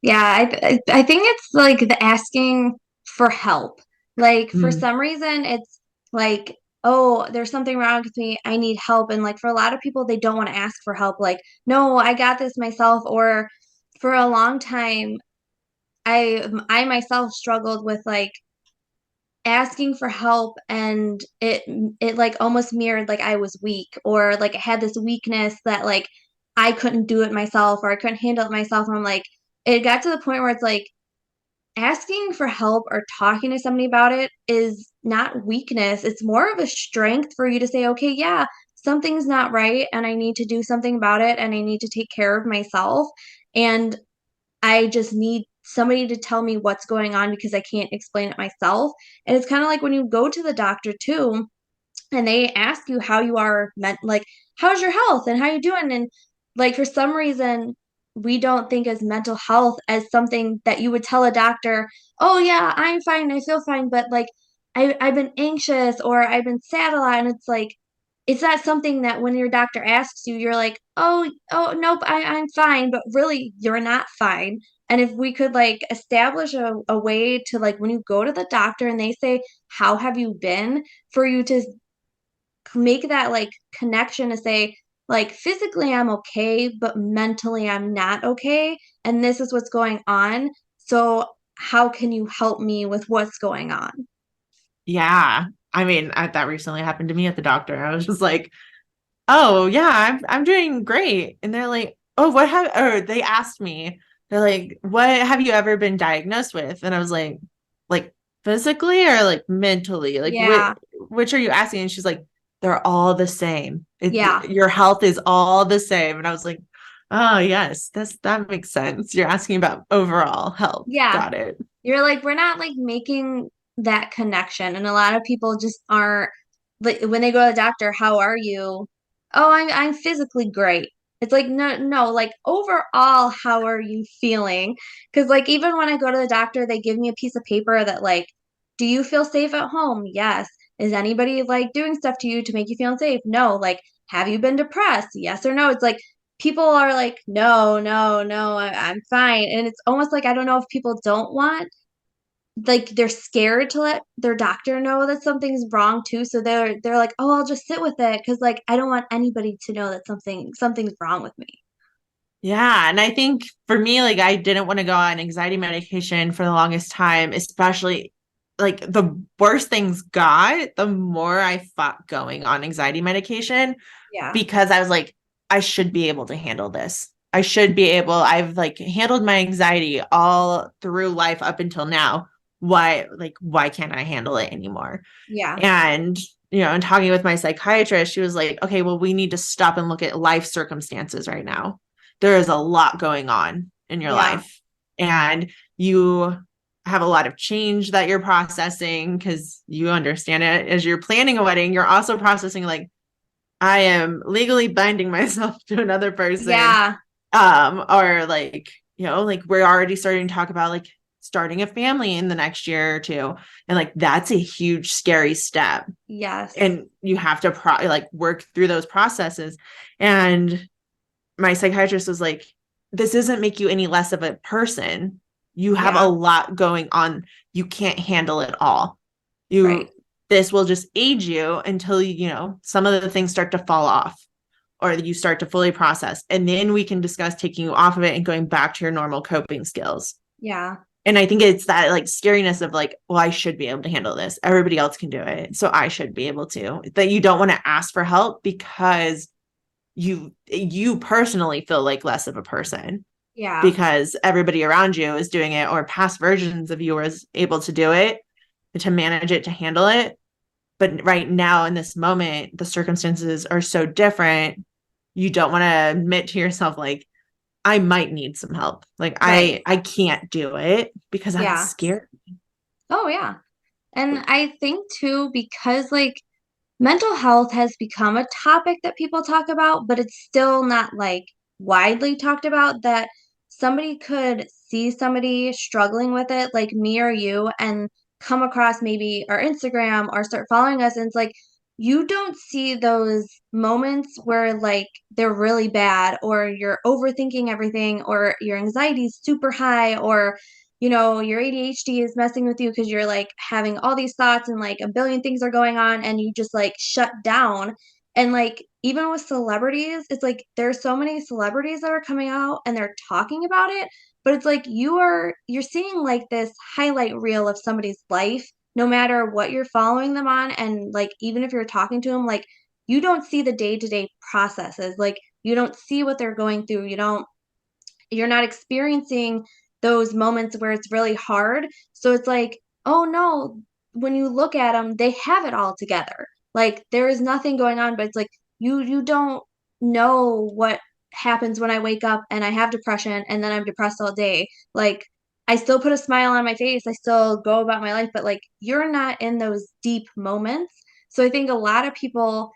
Yeah. I think it's like the asking for help. Like for Mm. some reason, it's like, oh, there's something wrong with me. I need help. And like for a lot of people, they don't want to ask for help. Like, no, I got this myself. Or for a long time, I myself struggled with like asking for help, and it like almost mirrored like I was weak, or like I had this weakness that like I couldn't do it myself, or I couldn't handle it myself. And I'm like, it got to the point where it's like asking for help or talking to somebody about it is not weakness. It's more of a strength for you to say, okay, yeah, something's not right and I need to do something about it and I need to take care of myself. And I just need somebody to tell me what's going on because I can't explain it myself. And it's kind of like when you go to the doctor too, and they ask you how you are like how's your health and how you doing, and like for some reason we don't think as mental health as something that you would tell a doctor, oh yeah, I'm fine, I feel fine, but like I've been anxious or I've been sad a lot. And it's like it's not something that when your doctor asks you, you're like, oh nope, I'm fine, but really you're not fine. And if we could like establish a way to like when you go to the doctor and they say, how have you been, for you to make that like connection to say, like, physically I'm okay, but mentally I'm not okay. And this is what's going on. So how can you help me with what's going on? Yeah. I mean, that recently happened to me at the doctor. I was just like, oh yeah, I'm doing great. And they're like, oh, or they asked me, they're like, what have you ever been diagnosed with? And I was like physically or like mentally? Like Yeah. which are you asking? And she's like, they're all the same. Yeah. Your health is all the same. And I was like, oh yes, that makes sense. You're asking about overall health. Yeah. Got it. You're like, we're not like making that connection. And a lot of people just aren't like when they go to the doctor, how are you? Oh, I'm physically great. It's like, no, like overall, how are you feeling? Because like even when I go to the doctor, they give me a piece of paper that like, do you feel safe at home? Yes. Is anybody like doing stuff to you to make you feel unsafe? No. Like, have you been depressed? Yes or no. It's like people are like, no, no, no, I'm fine. And it's almost like I don't know if people don't want, like they're scared to let their doctor know that something's wrong too. So they're like, oh, I'll just sit with it because like I don't want anybody to know that something's wrong with me. Yeah. And I think for me, like I didn't want to go on anxiety medication for the longest time, especially like the worse things got, the more I fought going on anxiety medication Yeah. because I was like, I should be able to handle this. I've like handled my anxiety all through life up until now. Why can't I handle it anymore? Yeah. And, and talking with my psychiatrist, she was like, okay, well, we need to stop and look at life circumstances right now. There is a lot going on in your Yeah. life, and you have a lot of change that you're processing because you understand it as you're planning a wedding. You're also processing, like, I am legally binding myself to another person. Yeah. Or like, like we're already starting to talk about like starting a family in the next year or two. And like that's a huge, scary step. Yes. And you have to like work through those processes. And my psychiatrist was like, this doesn't make you any less of a person. You have Yeah. a lot going on. You can't handle it all. Right. This will just age you until some of the things start to fall off or you start to fully process. And then we can discuss taking you off of it and going back to your normal coping skills. Yeah. And I think it's that like scariness of like, well, I should be able to handle this. Everybody else can do it. So I should be able to. That you don't want to ask for help because you personally feel like less of a person. Yeah. Because everybody around you is doing it or past versions of you was able to do it, to manage it, to handle it. But right now in this moment, the circumstances are so different. You don't want to admit to yourself, like, I might need some help. Like Right. I can't do it because I'm Yeah. scared. Oh, yeah. And I think too, because like mental health has become a topic that people talk about, but it's still not like widely talked about, that somebody could see somebody struggling with it, like me or you, and come across maybe our Instagram or start following us. And it's like, you don't see those moments where like they're really bad or you're overthinking everything or your anxiety is super high or your ADHD is messing with you because you're like having all these thoughts and like a billion things are going on and you just like shut down. And like even with celebrities, it's like there's so many celebrities that are coming out and they're talking about it, but it's like you're seeing like this highlight reel of somebody's life no matter what you're following them on. And like even if you're talking to them, like you don't see the day-to-day processes. Like you don't see what they're going through. You're not experiencing those moments where it's really hard. So it's like, oh no, when you look at them, they have it all together. Like there is nothing going on, but it's like you don't know what happens when I wake up and I have depression and then I'm depressed all day. Like I still put a smile on my face. I still go about my life, but like you're not in those deep moments. So I think a lot of people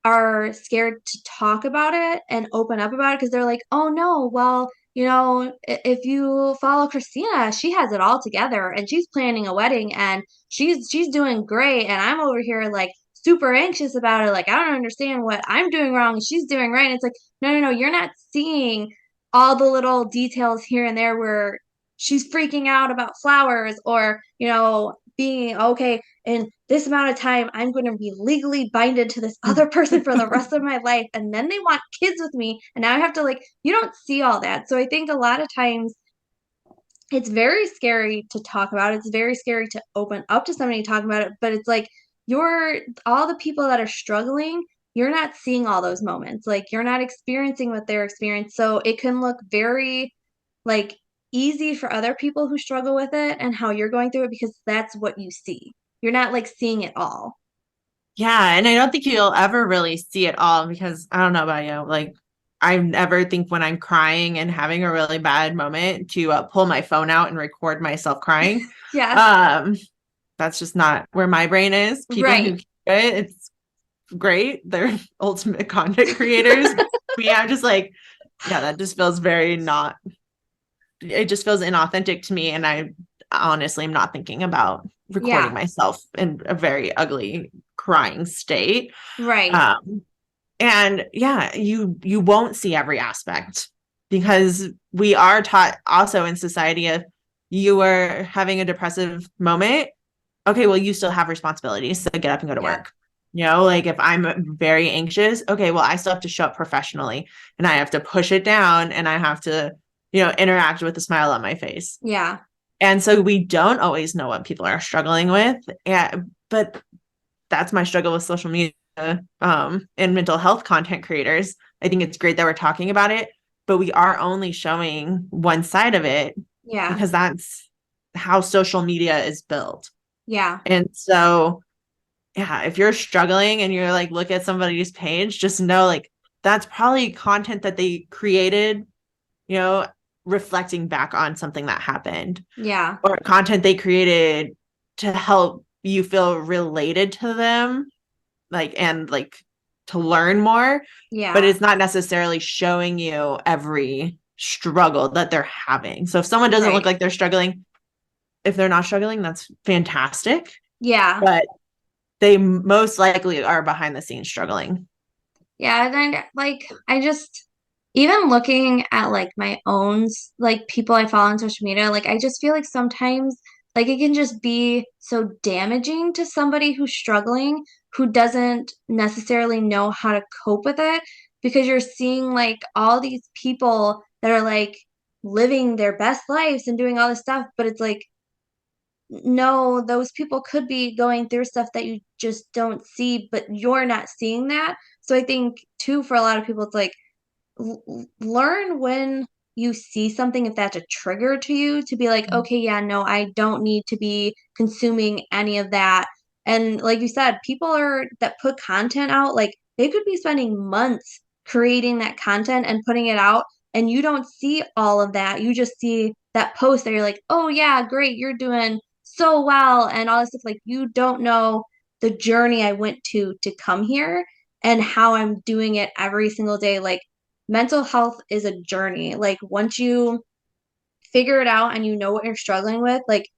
are scared to talk about it and open up about it because they're like, oh no, well, if you follow Christina, she has it all together and she's planning a wedding and she's doing great. And I'm over here like super anxious about it. Like, I don't understand what I'm doing wrong and she's doing right. And it's like, no, no, no, you're not seeing all the little details here and there where she's freaking out about flowers or, being okay. in this amount of time, I'm going to be legally binded to this other person for the rest of my life. And then they want kids with me. And now I have to like, you don't see all that. So I think a lot of times it's very scary to talk about. It's very scary to open up to somebody talking about it. But it's like all the people that are struggling, you're not seeing all those moments. Like you're not experiencing what they're experiencing. So it can look very like easy for other people who struggle with it and how you're going through it because that's what you see. You're not like seeing it all. Yeah. And I don't think you'll ever really see it all because I don't know about you. Like, I never think when I'm crying and having a really bad moment to pull my phone out and record myself crying. Yeah. That's just not where my brain is. People who Right. keep it, it's great. They're ultimate content creators. I'm just like, yeah, that just feels very not, it just feels inauthentic to me. And I honestly am not thinking about recording Yeah. myself in a very ugly crying state. Right. And yeah, you won't see every aspect because we are taught also in society if you are having a depressive moment, okay, well, you still have responsibilities, so get up and go to Yeah. work. Like if I'm very anxious, okay, well, I still have to show up professionally and I have to push it down and I have to, interact with a smile on my face. Yeah. And so we don't always know what people are struggling with. But that's my struggle with social media and mental health content creators. I think it's great that we're talking about it, but we are only showing one side of it Yeah. because that's how social media is built. Yeah. And so, yeah, if you're struggling and you're like, look at somebody's page, just know like that's probably content that they created, reflecting back on something that happened. Yeah. Or content they created to help you feel related to them, and to learn more. Yeah. But it's not necessarily showing you every struggle that they're having. So if someone doesn't look like they're struggling, if they're not struggling, that's fantastic. Yeah. But they most likely are behind the scenes struggling. Yeah. And then I just even looking at like my own like people I follow on social media, like I just feel like sometimes like it can just be so damaging to somebody who's struggling who doesn't necessarily know how to cope with it because you're seeing like all these people that are like living their best lives and doing all this stuff, but it's like no, those people could be going through stuff that you just don't see, but you're not seeing that. So I think too, for a lot of people, it's like learn when you see something, if that's a trigger to you, to be like, okay, yeah, no, I don't need to be consuming any of that. And like you said, people are that put content out, like they could be spending months creating that content and putting it out, and you don't see all of that. You just see that post that you're like, oh yeah, great, you're doing so well, and all this stuff. Like you don't know the journey I went to come here and how I'm doing it every single day. Like mental health is a journey. Like once you figure it out and you know what you're struggling with, like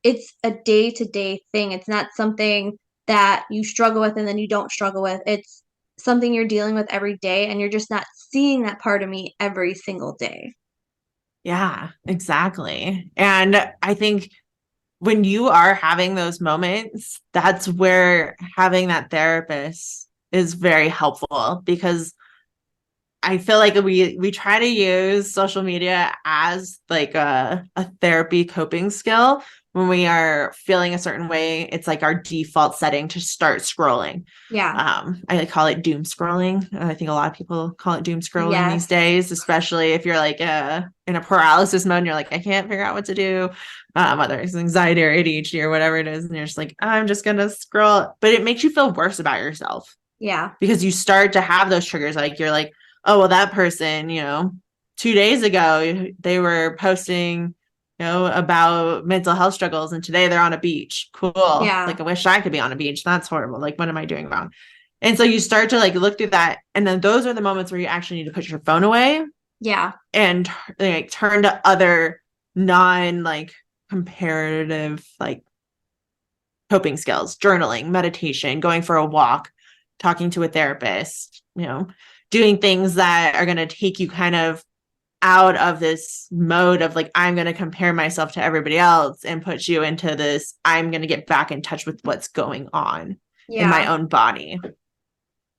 it's a day-to-day thing. It's not something that you struggle with and then you don't struggle with. It's something you're dealing with every day and you're just not seeing that part of me every single day. Yeah, exactly. And I think when you are having those moments, that's where having that therapist is very helpful because I feel like we try to use social media as like a therapy coping skill. When we are feeling a certain way, it's like our default setting to start scrolling. Yeah. I call it doom scrolling. I think a lot of people call it doom scrolling these Yes. days, especially if you're like in a paralysis mode and you're like, I can't figure out what to do. Whether it's anxiety or ADHD or whatever it is, and you're just like, I'm just gonna scroll. But it makes you feel worse about yourself Yeah. because you start to have those triggers. Like you're like, oh, well, that person, 2 days ago, they were posting, about mental health struggles. And today they're on a beach. Cool. Yeah. Like, I wish I could be on a beach. That's horrible. Like, what am I doing wrong? And so you start to like look through that. And then those are the moments where you actually need to put your phone away Yeah. and like turn to other non like comparative, like coping skills, journaling, meditation, going for a walk, talking to a therapist, doing things that are going to take you kind of out of this mode of like, I'm going to compare myself to everybody else and put you into this, I'm going to get back in touch with what's going on in my Yeah. own body.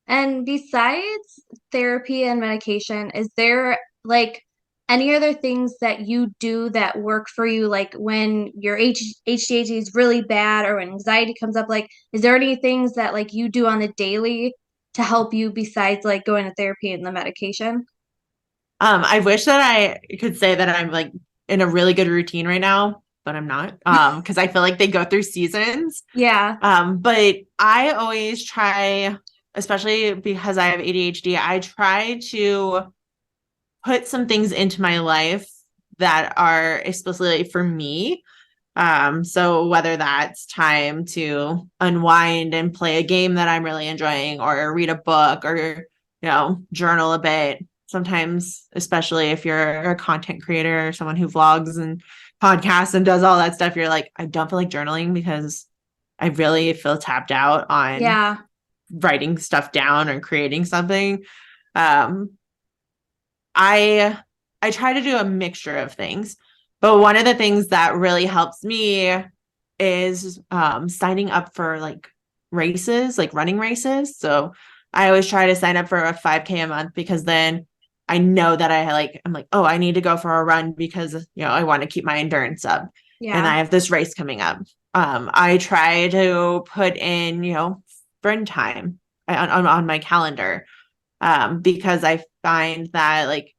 And besides therapy and medication, is there like any other things that you do that work for you? Like when your HDHD is really bad or when anxiety comes up, like, is there any things that like you do on the daily to help you besides like going to therapy and the medication? I wish that I could say that I'm like in a really good routine right now, but I'm not. Because I feel like they go through seasons. Yeah. But I always try, especially because I have ADHD, I try to put some things into my life that are explicitly for me. So whether that's time to unwind and play a game that I'm really enjoying, or read a book, or journal a bit. Sometimes, especially if you're a content creator or someone who vlogs and podcasts and does all that stuff, you're like, I don't feel like journaling because I really feel tapped out on Yeah. writing stuff down or creating something. Um, I try to do a mixture of things, but one of the things that really helps me is signing up for like races, like running races. So I always try to sign up for a 5K a month, because then I know that I'm like, oh, I need to go for a run because I want to keep my endurance up, and I Yeah. have this race coming up. I try to put in friend time on my calendar, because I find that like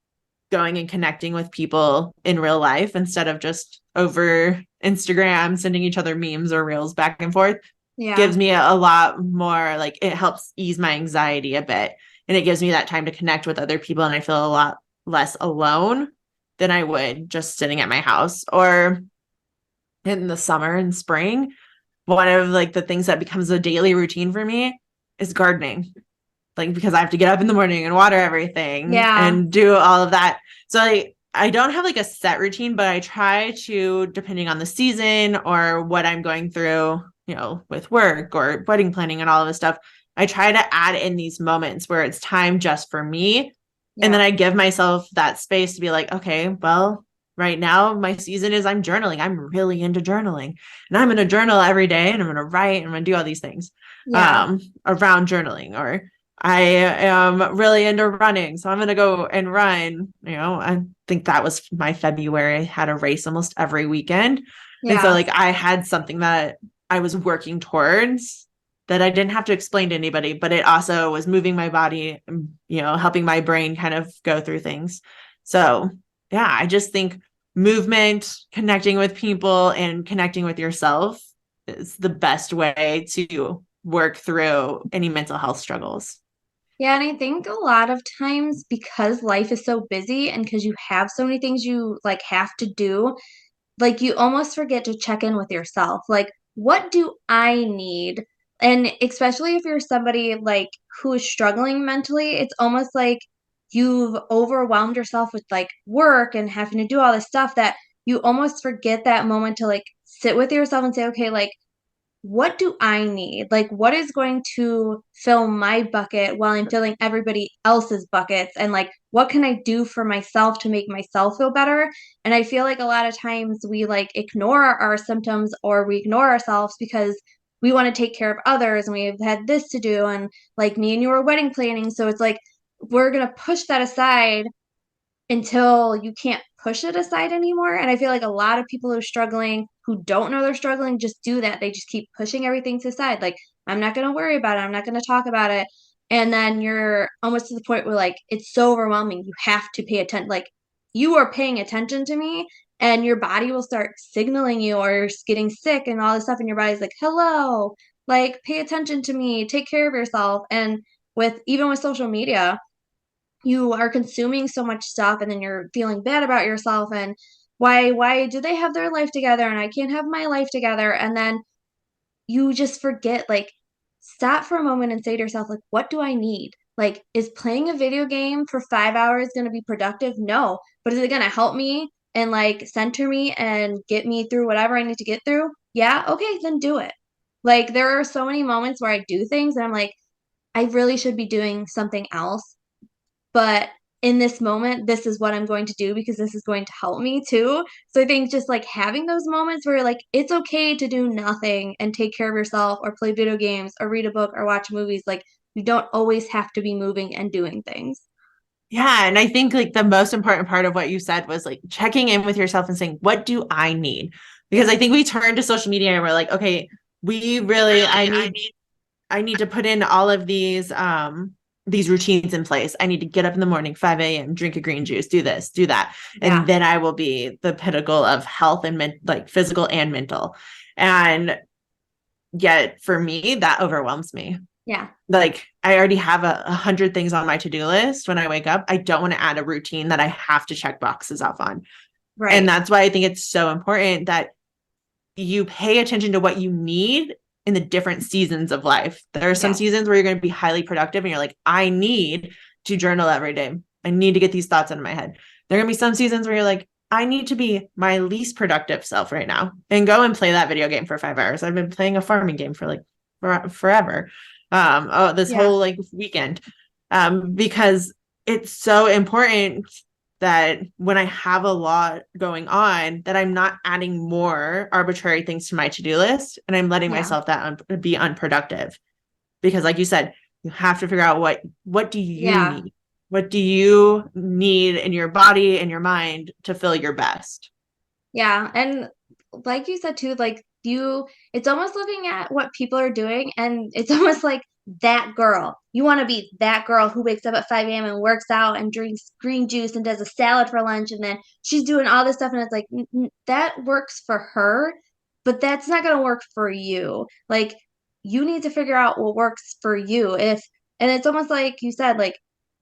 going and connecting with people in real life instead of just over Instagram, sending each other memes or reels back and forth, Yeah. gives me a lot more, like, it helps ease my anxiety a bit. And it gives me that time to connect with other people. And I feel a lot less alone than I would just sitting at my house. Or in the summer and spring, one of like the things that becomes a daily routine for me is gardening, like because I have to get up in the morning and water everything Yeah. and do all of that. So I don't have like a set routine, but I try to, depending on the season or what I'm going through, with work or wedding planning and all of this stuff, I try to add in these moments where it's time just for me. And then Yeah. I give myself that space to be like, okay, well, right now my season is I'm journaling. I'm really into journaling, and I'm going to journal every day, and I'm going to write, and I'm going to do all these things Yeah. around journaling. Or I am really into running, so I'm going to go and run. I think that was my February. I had a race almost every weekend. And so Yeah. like I had something that I was working towards that I didn't have to explain to anybody, but it also was moving my body, helping my brain kind of go through things. So yeah, I just think movement, connecting with people, and connecting with yourself is the best way to work through any mental health struggles. Yeah, and I think a lot of times because life is so busy and because you have so many things you like have to do, like you almost forget to check in with yourself. Like, what do I need? And especially if you're somebody like who is struggling mentally, it's almost like you've overwhelmed yourself with like work and having to do all this stuff that you almost forget that moment to like sit with yourself and say, okay, like what do I need? Like, what is going to fill my bucket while I'm filling everybody else's buckets? And like, what can I do for myself to make myself feel better? And I feel like a lot of times we like ignore our symptoms or we ignore ourselves because we want to take care of others and we've had this to do. And like me and you were wedding planning. So it's like, we're going to push that aside until you can't push it aside anymore. And I feel like a lot of people who are struggling, who don't know they're struggling, just do that. They just keep pushing everything to the side. Like, I'm not going to worry about it. I'm not going to talk about it. And then you're almost to the point where, like, it's so overwhelming. You have to pay attention. Like, you are paying attention to me, and your body will start signaling you or you're getting sick and all this stuff. And your body's like, hello, like, pay attention to me, take care of yourself. And even with social media, you are consuming so much stuff and then you're feeling bad about yourself and why do they have their life together and I can't have my life together, and then you just forget, like, stop for a moment and say to yourself, like, what do I need? Like, is playing a video game for 5 hours going to be productive? No. But is it going to help me and like center me and get me through whatever I need to get through? Yeah, okay, then do it. Like, there are so many moments where I do things and I'm like, I really should be doing something else, but in this moment, this is what I'm going to do because this is going to help me too. So I think just like having those moments where like it's okay to do nothing and take care of yourself or play video games or read a book or watch movies. Like you don't always have to be moving and doing things. Yeah. And I think like the most important part of what you said was like checking in with yourself and saying, what do I need? Because I think we turn to social media and we're like, okay, we really, I need to put in all of these routines in place. I need to get up in the morning, 5 a.m., drink a green juice, do this, do that. Yeah. And then I will be the pinnacle of health and like physical and mental. And yet for me, that overwhelms me. Yeah. Like I already have 100 things on my to-do list when I wake up. I don't want to add a routine that I have to check boxes off on. Right. And that's why I think it's so important that you pay attention to what you need in the different seasons of life. There are some seasons where you're going to be highly productive and you're like, I need to journal every day. I need to get these thoughts out of my head. There are going to be some seasons where you're like, I need to be my least productive self right now and go and play that video game for 5 hours. I've been playing a farming game for like forever. This whole like weekend. Because it's so important that when I have a lot going on, that I'm not adding more arbitrary things to my to-do list and I'm letting myself be unproductive. Because like you said, you have to figure out what do you need? What do you need in your body and your mind to feel your best? Yeah. And like you said too, like it's almost looking at what people are doing and it's almost like that girl. You want to be that girl who wakes up at 5 a.m. and works out and drinks green juice and does a salad for lunch and then she's doing all this stuff and it's like that works for her, but that's not going to work for you. Like you need to figure out what works for you. And it's almost like you said, like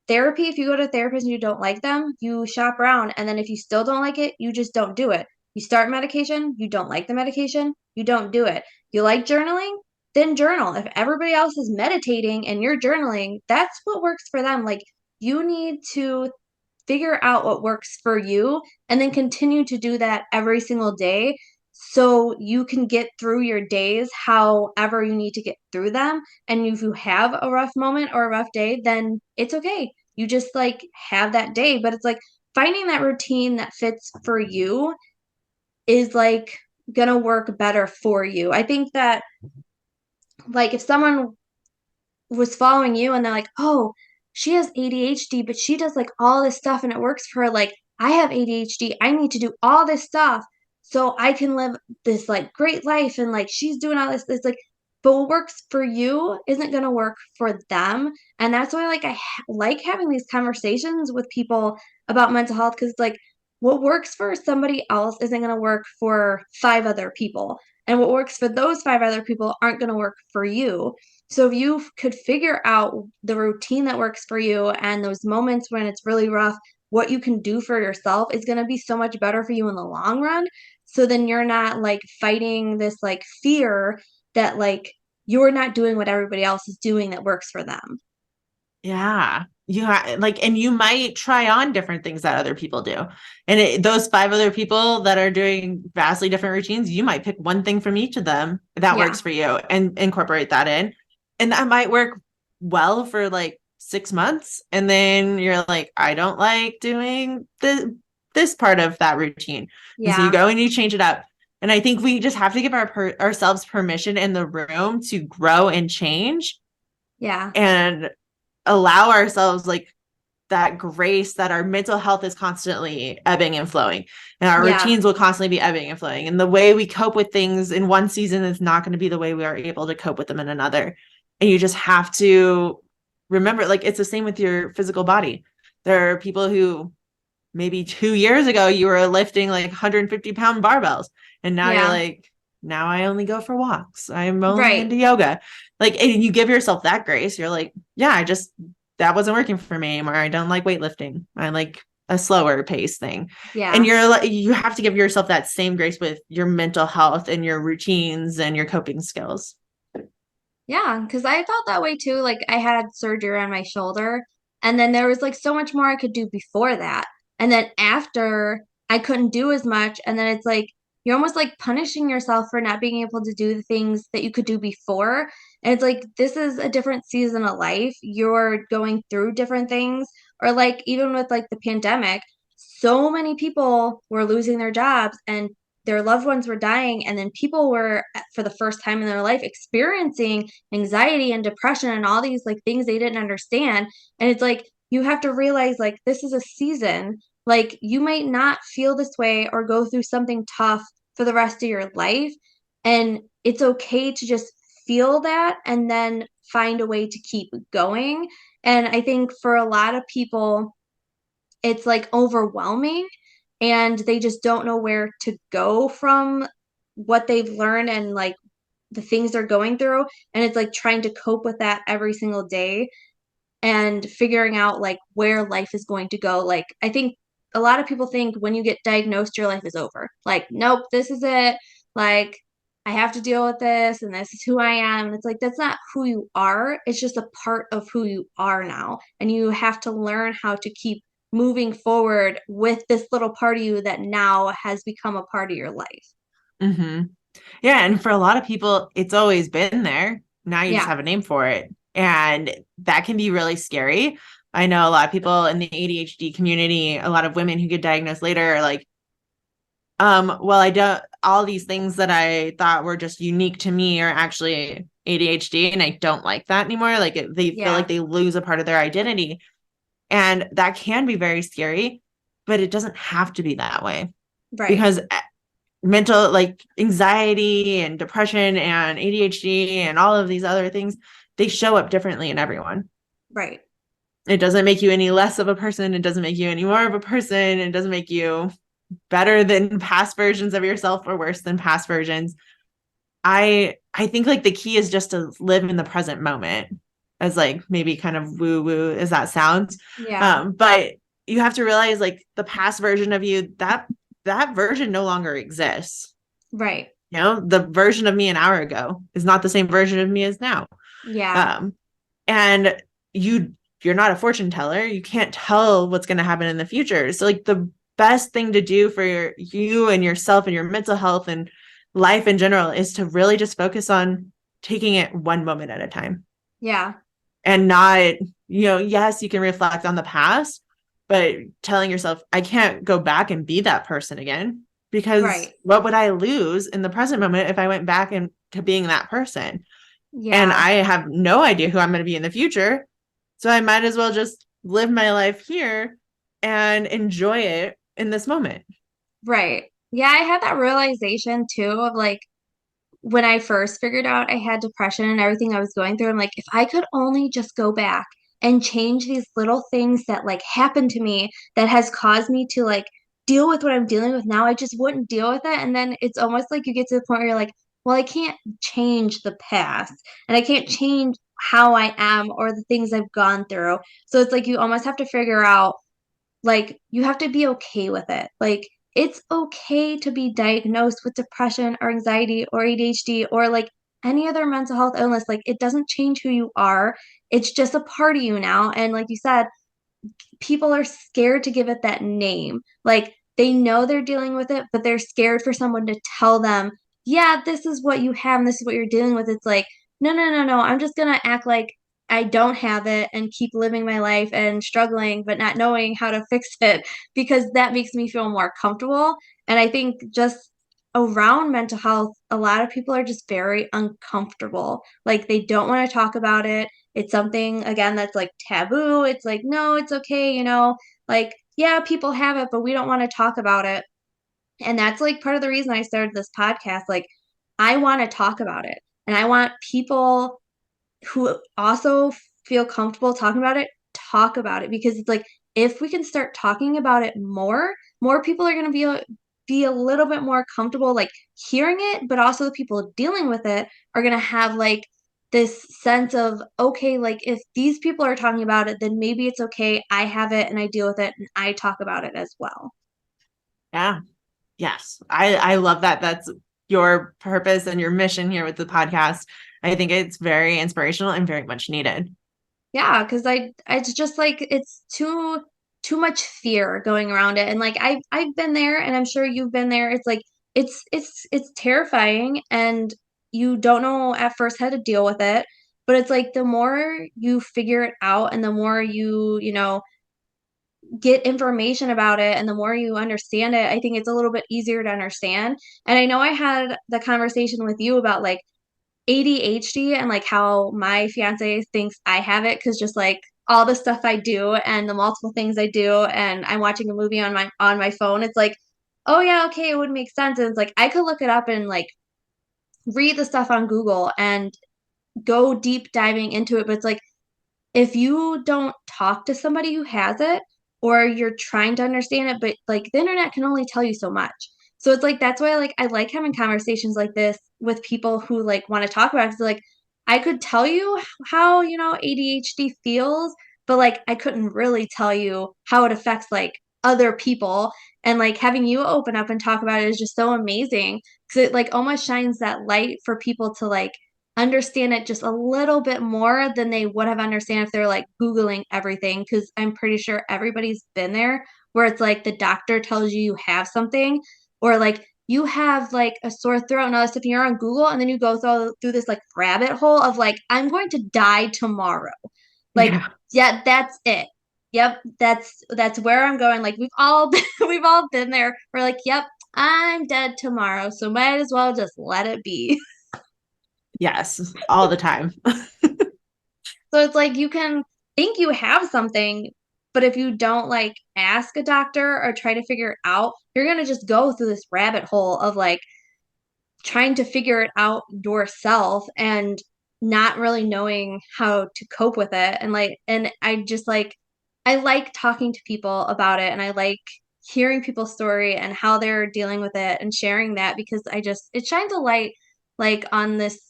therapy, if you go to a therapist and you don't like them, you shop around and then if you still don't like it, you just don't do it. You start medication, you don't like the medication, you don't do it. You like journaling, then journal. If everybody else is meditating and you're journaling, that's what works for them. Like you need to figure out what works for you and then continue to do that every single day so you can get through your days however you need to get through them. And if you have a rough moment or a rough day, then it's okay. You just like have that day. But it's like finding that routine that fits for you is like gonna work better for you. I think that like if someone was following you and they're like, oh, she has ADHD, but she does like all this stuff and it works for her. Like, I have ADHD. I need to do all this stuff so I can live this like great life. And like she's doing all this. It's like, but what works for you isn't going to work for them. And that's why like like having these conversations with people about mental health because like what works for somebody else isn't going to work for 5 other people. And what works for those 5 other people aren't going to work for you. So if you could figure out the routine that works for you and those moments when it's really rough, what you can do for yourself is going to be so much better for you in the long run. So then you're not like fighting this like fear that like you're not doing what everybody else is doing that works for them. Yeah. And you might try on different things that other people do. And those 5 other people that are doing vastly different routines, you might pick one thing from each of them that works for you and incorporate that in. And that might work well for like 6 months. And then you're like, I don't like doing this part of that routine. Yeah. And so you go and you change it up. And I think we just have to give ourselves permission in the room to grow and change. Yeah. And allow ourselves like that grace that our mental health is constantly ebbing and flowing and our routines will constantly be ebbing and flowing. And the way we cope with things in one season is not going to be the way we are able to cope with them in another. And you just have to remember, like, it's the same with your physical body. There are people who maybe 2 years ago, you were lifting like 150-pound barbells. And now you're like, now I only go for walks. I'm only into yoga. Like, and you give yourself that grace. You're like, yeah, that wasn't working for me anymore. I don't like weightlifting. I like a slower pace thing. Yeah. And you have to give yourself that same grace with your mental health and your routines and your coping skills. Yeah, because I felt that way too. Like I had surgery on my shoulder, and then there was like so much more I could do before that. And then after I couldn't do as much, and then it's like you're almost like punishing yourself for not being able to do the things that you could do before. And it's like this is a different season of life. You're going through different things. Or like even with like the pandemic, so many people were losing their jobs and their loved ones were dying, and then people were for the first time in their life experiencing anxiety and depression and all these like things they didn't understand. And it's like you have to realize like this is a season. Like you might not feel this way or go through something tough for the rest of your life, and it's okay to just feel that and then find a way to keep going. And I think for a lot of people it's like overwhelming and they just don't know where to go from what they've learned and like the things they're going through. And it's like trying to cope with that every single day and figuring out like where life is going to go. Like, I think a lot of people think when you get diagnosed, your life is over. Like, nope, this is it. Like, I have to deal with this and this is who I am. And it's like, that's not who you are. It's just a part of who you are now. And you have to learn how to keep moving forward with this little part of you that now has become a part of your life. Mm-hmm. Yeah. And for a lot of people, it's always been there. Now you just Yeah. have a name for it. And that can be really scary. I know a lot of people in the ADHD community, a lot of women who get diagnosed later are like, well, I don't, all these things that I thought were just unique to me are actually ADHD, and I don't like that anymore. Like they feel Yeah. like they lose a part of their identity. And that can be very scary, but it doesn't have to be that way Right. because mental, like anxiety and depression and ADHD and all of these other things, they show up differently in everyone. Right. It doesn't make you any less of a person. It doesn't make you any more of a person. It doesn't make you better than past versions of yourself or worse than past versions. I think like the key is just to live in the present moment, as like maybe kind of woo woo as that sounds. Yeah. But you have to realize like the past version of you, that version no longer exists. Right. You know, the version of me an hour ago is not the same version of me as now. Yeah. Um, and you're not a fortune teller. You can't tell what's going to happen in the future. So like the best thing to do for you and yourself and your mental health and life in general is to really just focus on taking it one moment at a time Yeah. and not, yes, you can reflect on the past, but telling yourself, I can't go back and be that person again, because Right. what would I lose in the present moment if I went back to being that person? And Yeah. I have no idea who I'm going to be in the future. So I might as well just live my life here and enjoy it in this moment. Right. Yeah, I had that realization too of like when I first figured out I had depression and everything I was going through, I'm like, if I could only just go back and change these little things that like happened to me that has caused me to like deal with what I'm dealing with now, I just wouldn't deal with it. And then it's almost like you get to the point where you're like, well, I can't change the past and I can't change how I am or the things I've gone through. So it's like you almost have to figure out like you have to be okay with it. Like it's okay to be diagnosed with depression or anxiety or ADHD or like any other mental health illness. Like it doesn't change who you are. It's just a part of you now. And like you said, people are scared to give it that name. Like they know they're dealing with it, but they're scared for someone to tell them, yeah, this is what you have and this is what you're dealing with. It's like, no, no, no, no. I'm just gonna act like I don't have it and keep living my life and struggling, but not knowing how to fix it because that makes me feel more comfortable. And I think just around mental health, a lot of people are just very uncomfortable. Like they don't want to talk about it. It's something, again, that's like taboo. It's like, no, it's okay, like, yeah, people have it, but we don't want to talk about it. And that's like part of the reason I started this podcast. Like, I want to talk about it. And I want people who also feel comfortable talking about it, talk about it because it's like if we can start talking about it more people are going to be a little bit more comfortable like hearing it, but also the people dealing with it are going to have like this sense of okay, like if these people are talking about it, then maybe it's okay. I have it and I deal with it and I talk about it as well. Yeah. Yes. I love that. That's your purpose and your mission here with the podcast. I think it's very inspirational and very much needed. Yeah, because it's just like it's too much fear going around it. And like I've been there and I'm sure you've been there. It's like it's terrifying and you don't know at first how to deal with it. But it's like the more you figure it out and the more you get information about it and the more you understand it, I think it's a little bit easier to understand. And I know I had the conversation with you about like ADHD and like how my fiance thinks I have it because just like all the stuff I do and the multiple things I do and I'm watching a movie on my phone, it's like, oh yeah, okay, it would make sense. And it's like I could look it up and like read the stuff on Google and go deep diving into it, but it's like if you don't talk to somebody who has it or you're trying to understand it, but like the internet can only tell you so much. So it's like that's why like I like having conversations like this with people who like want to talk about it. 'Cause, like I could tell you how, ADHD feels, but like I couldn't really tell you how it affects like other people. And like having you open up and talk about it is just so amazing because it like almost shines that light for people to like understand it just a little bit more than they would have understand if they're like Googling everything. Because I'm pretty sure everybody's been there where it's like the doctor tells you you have something, or like you have like a sore throat and all this stuff, and you're on Google, and then you go through this like rabbit hole of like, I'm going to die tomorrow. Like, Yeah. yeah, that's it. Yep, that's where I'm going. Like we've all been, we've all been there. We're like, yep, I'm dead tomorrow, so might as well just let it be. Yes, all the time. So it's like you can think you have something, but if you don't like ask a doctor or try to figure it out, you're going to just go through this rabbit hole of like trying to figure it out yourself and not really knowing how to cope with it. And I just like, I like talking to people about it and I like hearing people's story and how they're dealing with it and sharing that because it shines a light like on this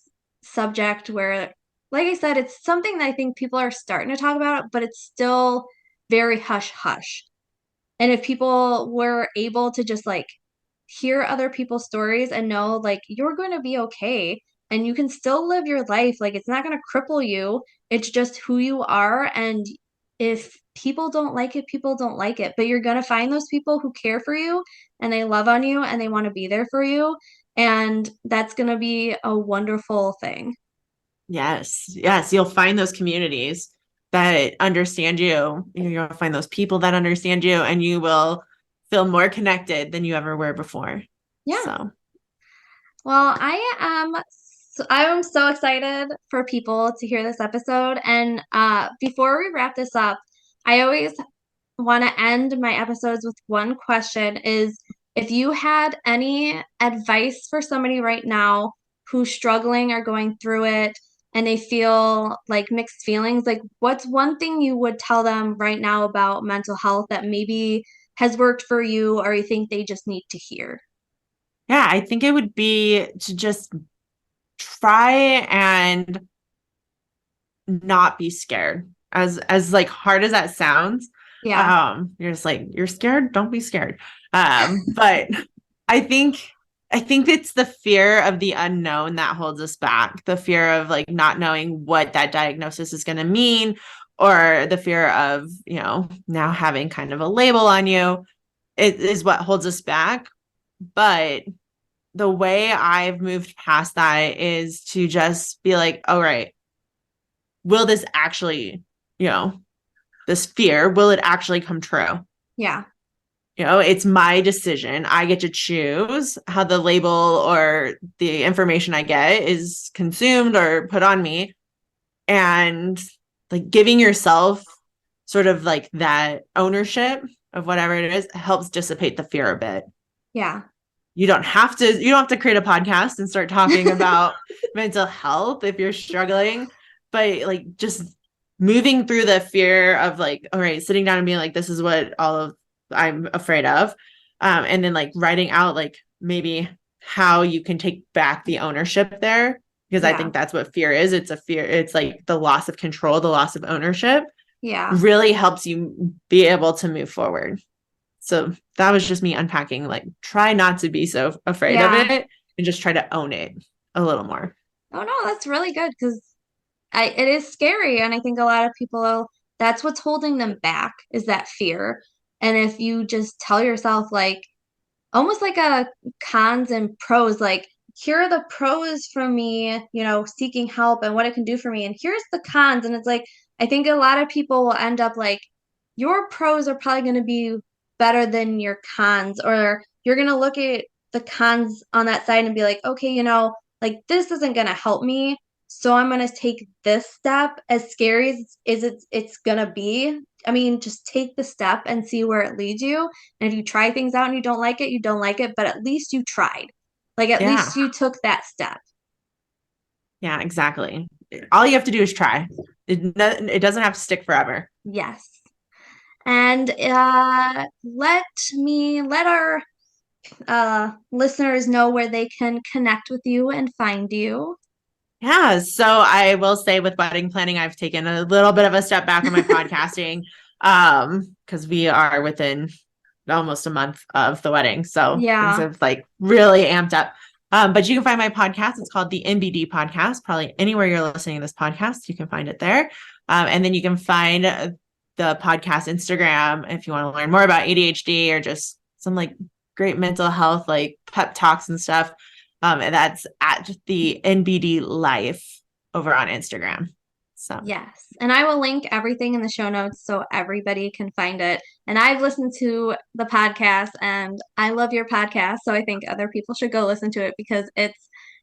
subject where, like I said, it's something that I think people are starting to talk about, but it's still very hush hush. And if people were able to just like hear other people's stories and know like you're going to be okay and you can still live your life, like it's not going to cripple you. It's just who you are. And if people don't like it, people don't like it. But you're going to find those people who care for you and they love on you and they want to be there for you. And that's going to be a wonderful thing. Yes. Yes. You'll find those communities that understand you. You'll find those people that understand you, and you will feel more connected than you ever were before. Yeah. So, Well, I'm so excited for people to hear this episode. And before we wrap this up, I always want to end my episodes with one question is if you had any advice for somebody right now who's struggling or going through it and they feel like mixed feelings, like what's one thing you would tell them right now about mental health that maybe has worked for you or you think they just need to hear? yeah, I think it would be to just try and not be scared. As like hard as that sounds, Yeah. you're just like, you're scared, don't be scared. But I think it's the fear of the unknown that holds us back. The fear of like not knowing what that diagnosis is going to mean, or the fear of, now having kind of a label on you. It is what holds us back. But the way I've moved past that is to just be like, all right, will this actually, this fear, will it actually come true? Yeah. It's my decision. I get to choose how the label or the information I get is consumed or put on me. And like giving yourself sort of like that ownership of whatever it is helps dissipate the fear a bit. Yeah. You don't have to create a podcast and start talking about mental health if you're struggling, but like just moving through the fear of like, all right, sitting down and being like, this is what all of I'm afraid of. And then like writing out like maybe how you can take back the ownership there, because I think that's what fear is. It's a fear. It's like the loss of control, the loss of ownership really helps you be able to move forward. So that was just me unpacking, like try not to be so afraid of it and just try to own it a little more. Oh no, that's really good because it is scary. And I think a lot of people, that's what's holding them back is that fear. And if you just tell yourself like almost like a cons and pros, like here are the pros from me, seeking help and what it can do for me. And here's the cons. And it's like, I think a lot of people will end up like your pros are probably going to be better than your cons, or you're going to look at the cons on that side and be like, okay, you know, like this isn't going to help me. So I'm going to take this step, as scary as it's going to be. I mean, just take the step and see where it leads you. And if you try things out and you don't like it, you don't like it, but at least you tried. Like at Yeah. least you took that step. Yeah, exactly. All you have to do is try. It doesn't have to stick forever. Yes. And let our listeners know where they can connect with you and find you. Yeah. So I will say with wedding planning, I've taken a little bit of a step back on my podcasting because we are within almost a month of the wedding. So things have like really amped up. But you can find my podcast. It's called the NBD podcast. Probably anywhere you're listening to this podcast, you can find it there. And then you can find the podcast Instagram if you want to learn more about ADHD or just some like great mental health, like pep talks and stuff. And that's at the NBD Life over on Instagram. So yes. And I will link everything in the show notes so everybody can find it. And I've listened to the podcast and I love your podcast. So I think other people should go listen to it because it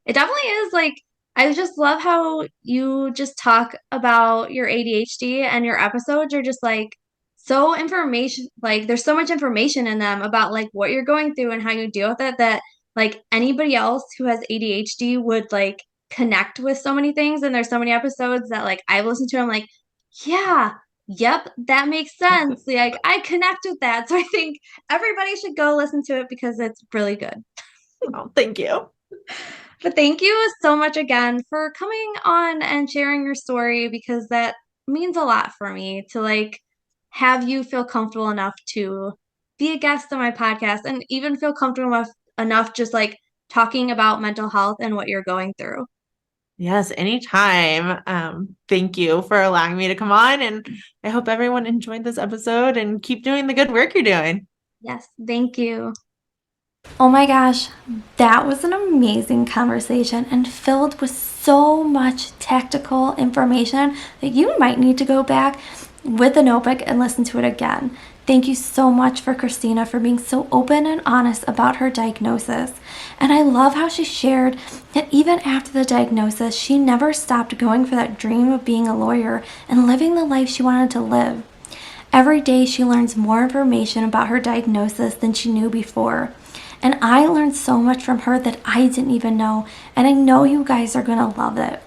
definitely is like, I just love how you just talk about your ADHD and your episodes are just like so information, like there's so much information in them about like what you're going through and how you deal with it that like anybody else who has ADHD would like connect with so many things. And there's so many episodes that like I've listened to, I'm like, yeah, yep, that makes sense. Like I connect with that. So I think everybody should go listen to it because it's really good. oh, thank you. But thank you so much again for coming on and sharing your story because that means a lot for me to like have you feel comfortable enough to be a guest on my podcast and even feel comfortable enough just like talking about mental health and what you're going through. Yes, anytime. Thank you for allowing me to come on. And I hope everyone enjoyed this episode and keep doing the good work you're doing. Yes, thank you. Oh my gosh, that was an amazing conversation and filled with so much tactical information that you might need to go back with a notebook and listen to it again. Thank you so much for Christina for being so open and honest about her diagnosis. And I love how she shared that even after the diagnosis, she never stopped going for that dream of being a lawyer and living the life she wanted to live. Every day she learns more information about her diagnosis than she knew before. And I learned so much from her that I didn't even know, and I know you guys are going to love it.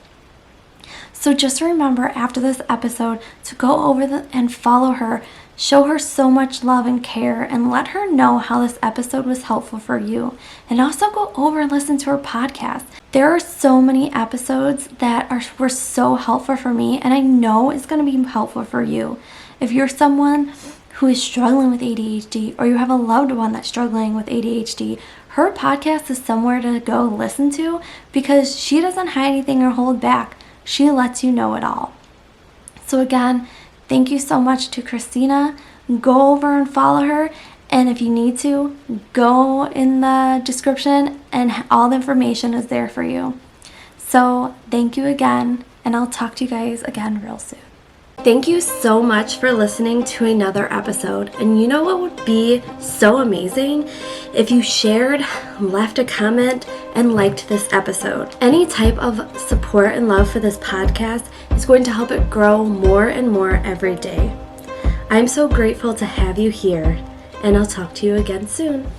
So just remember after this episode to go over and follow her, show her so much love and care, and let her know how this episode was helpful for you. And also go over and listen to her podcast. There are so many episodes that were so helpful for me, and I know it's going to be helpful for you. If you're someone who is struggling with ADHD or you have a loved one that's struggling with ADHD, her podcast is somewhere to go listen to because she doesn't hide anything or hold back. She lets you know it all. So again, thank you so much to Christina. Go over and follow her. And if you need to, go in the description and all the information is there for you. So thank you again, and I'll talk to you guys again real soon. Thank you so much for listening to another episode. And you know what would be so amazing? If you shared, left a comment, and liked this episode. Any type of support and love for this podcast is going to help it grow more and more every day. I'm so grateful to have you here, and I'll talk to you again soon.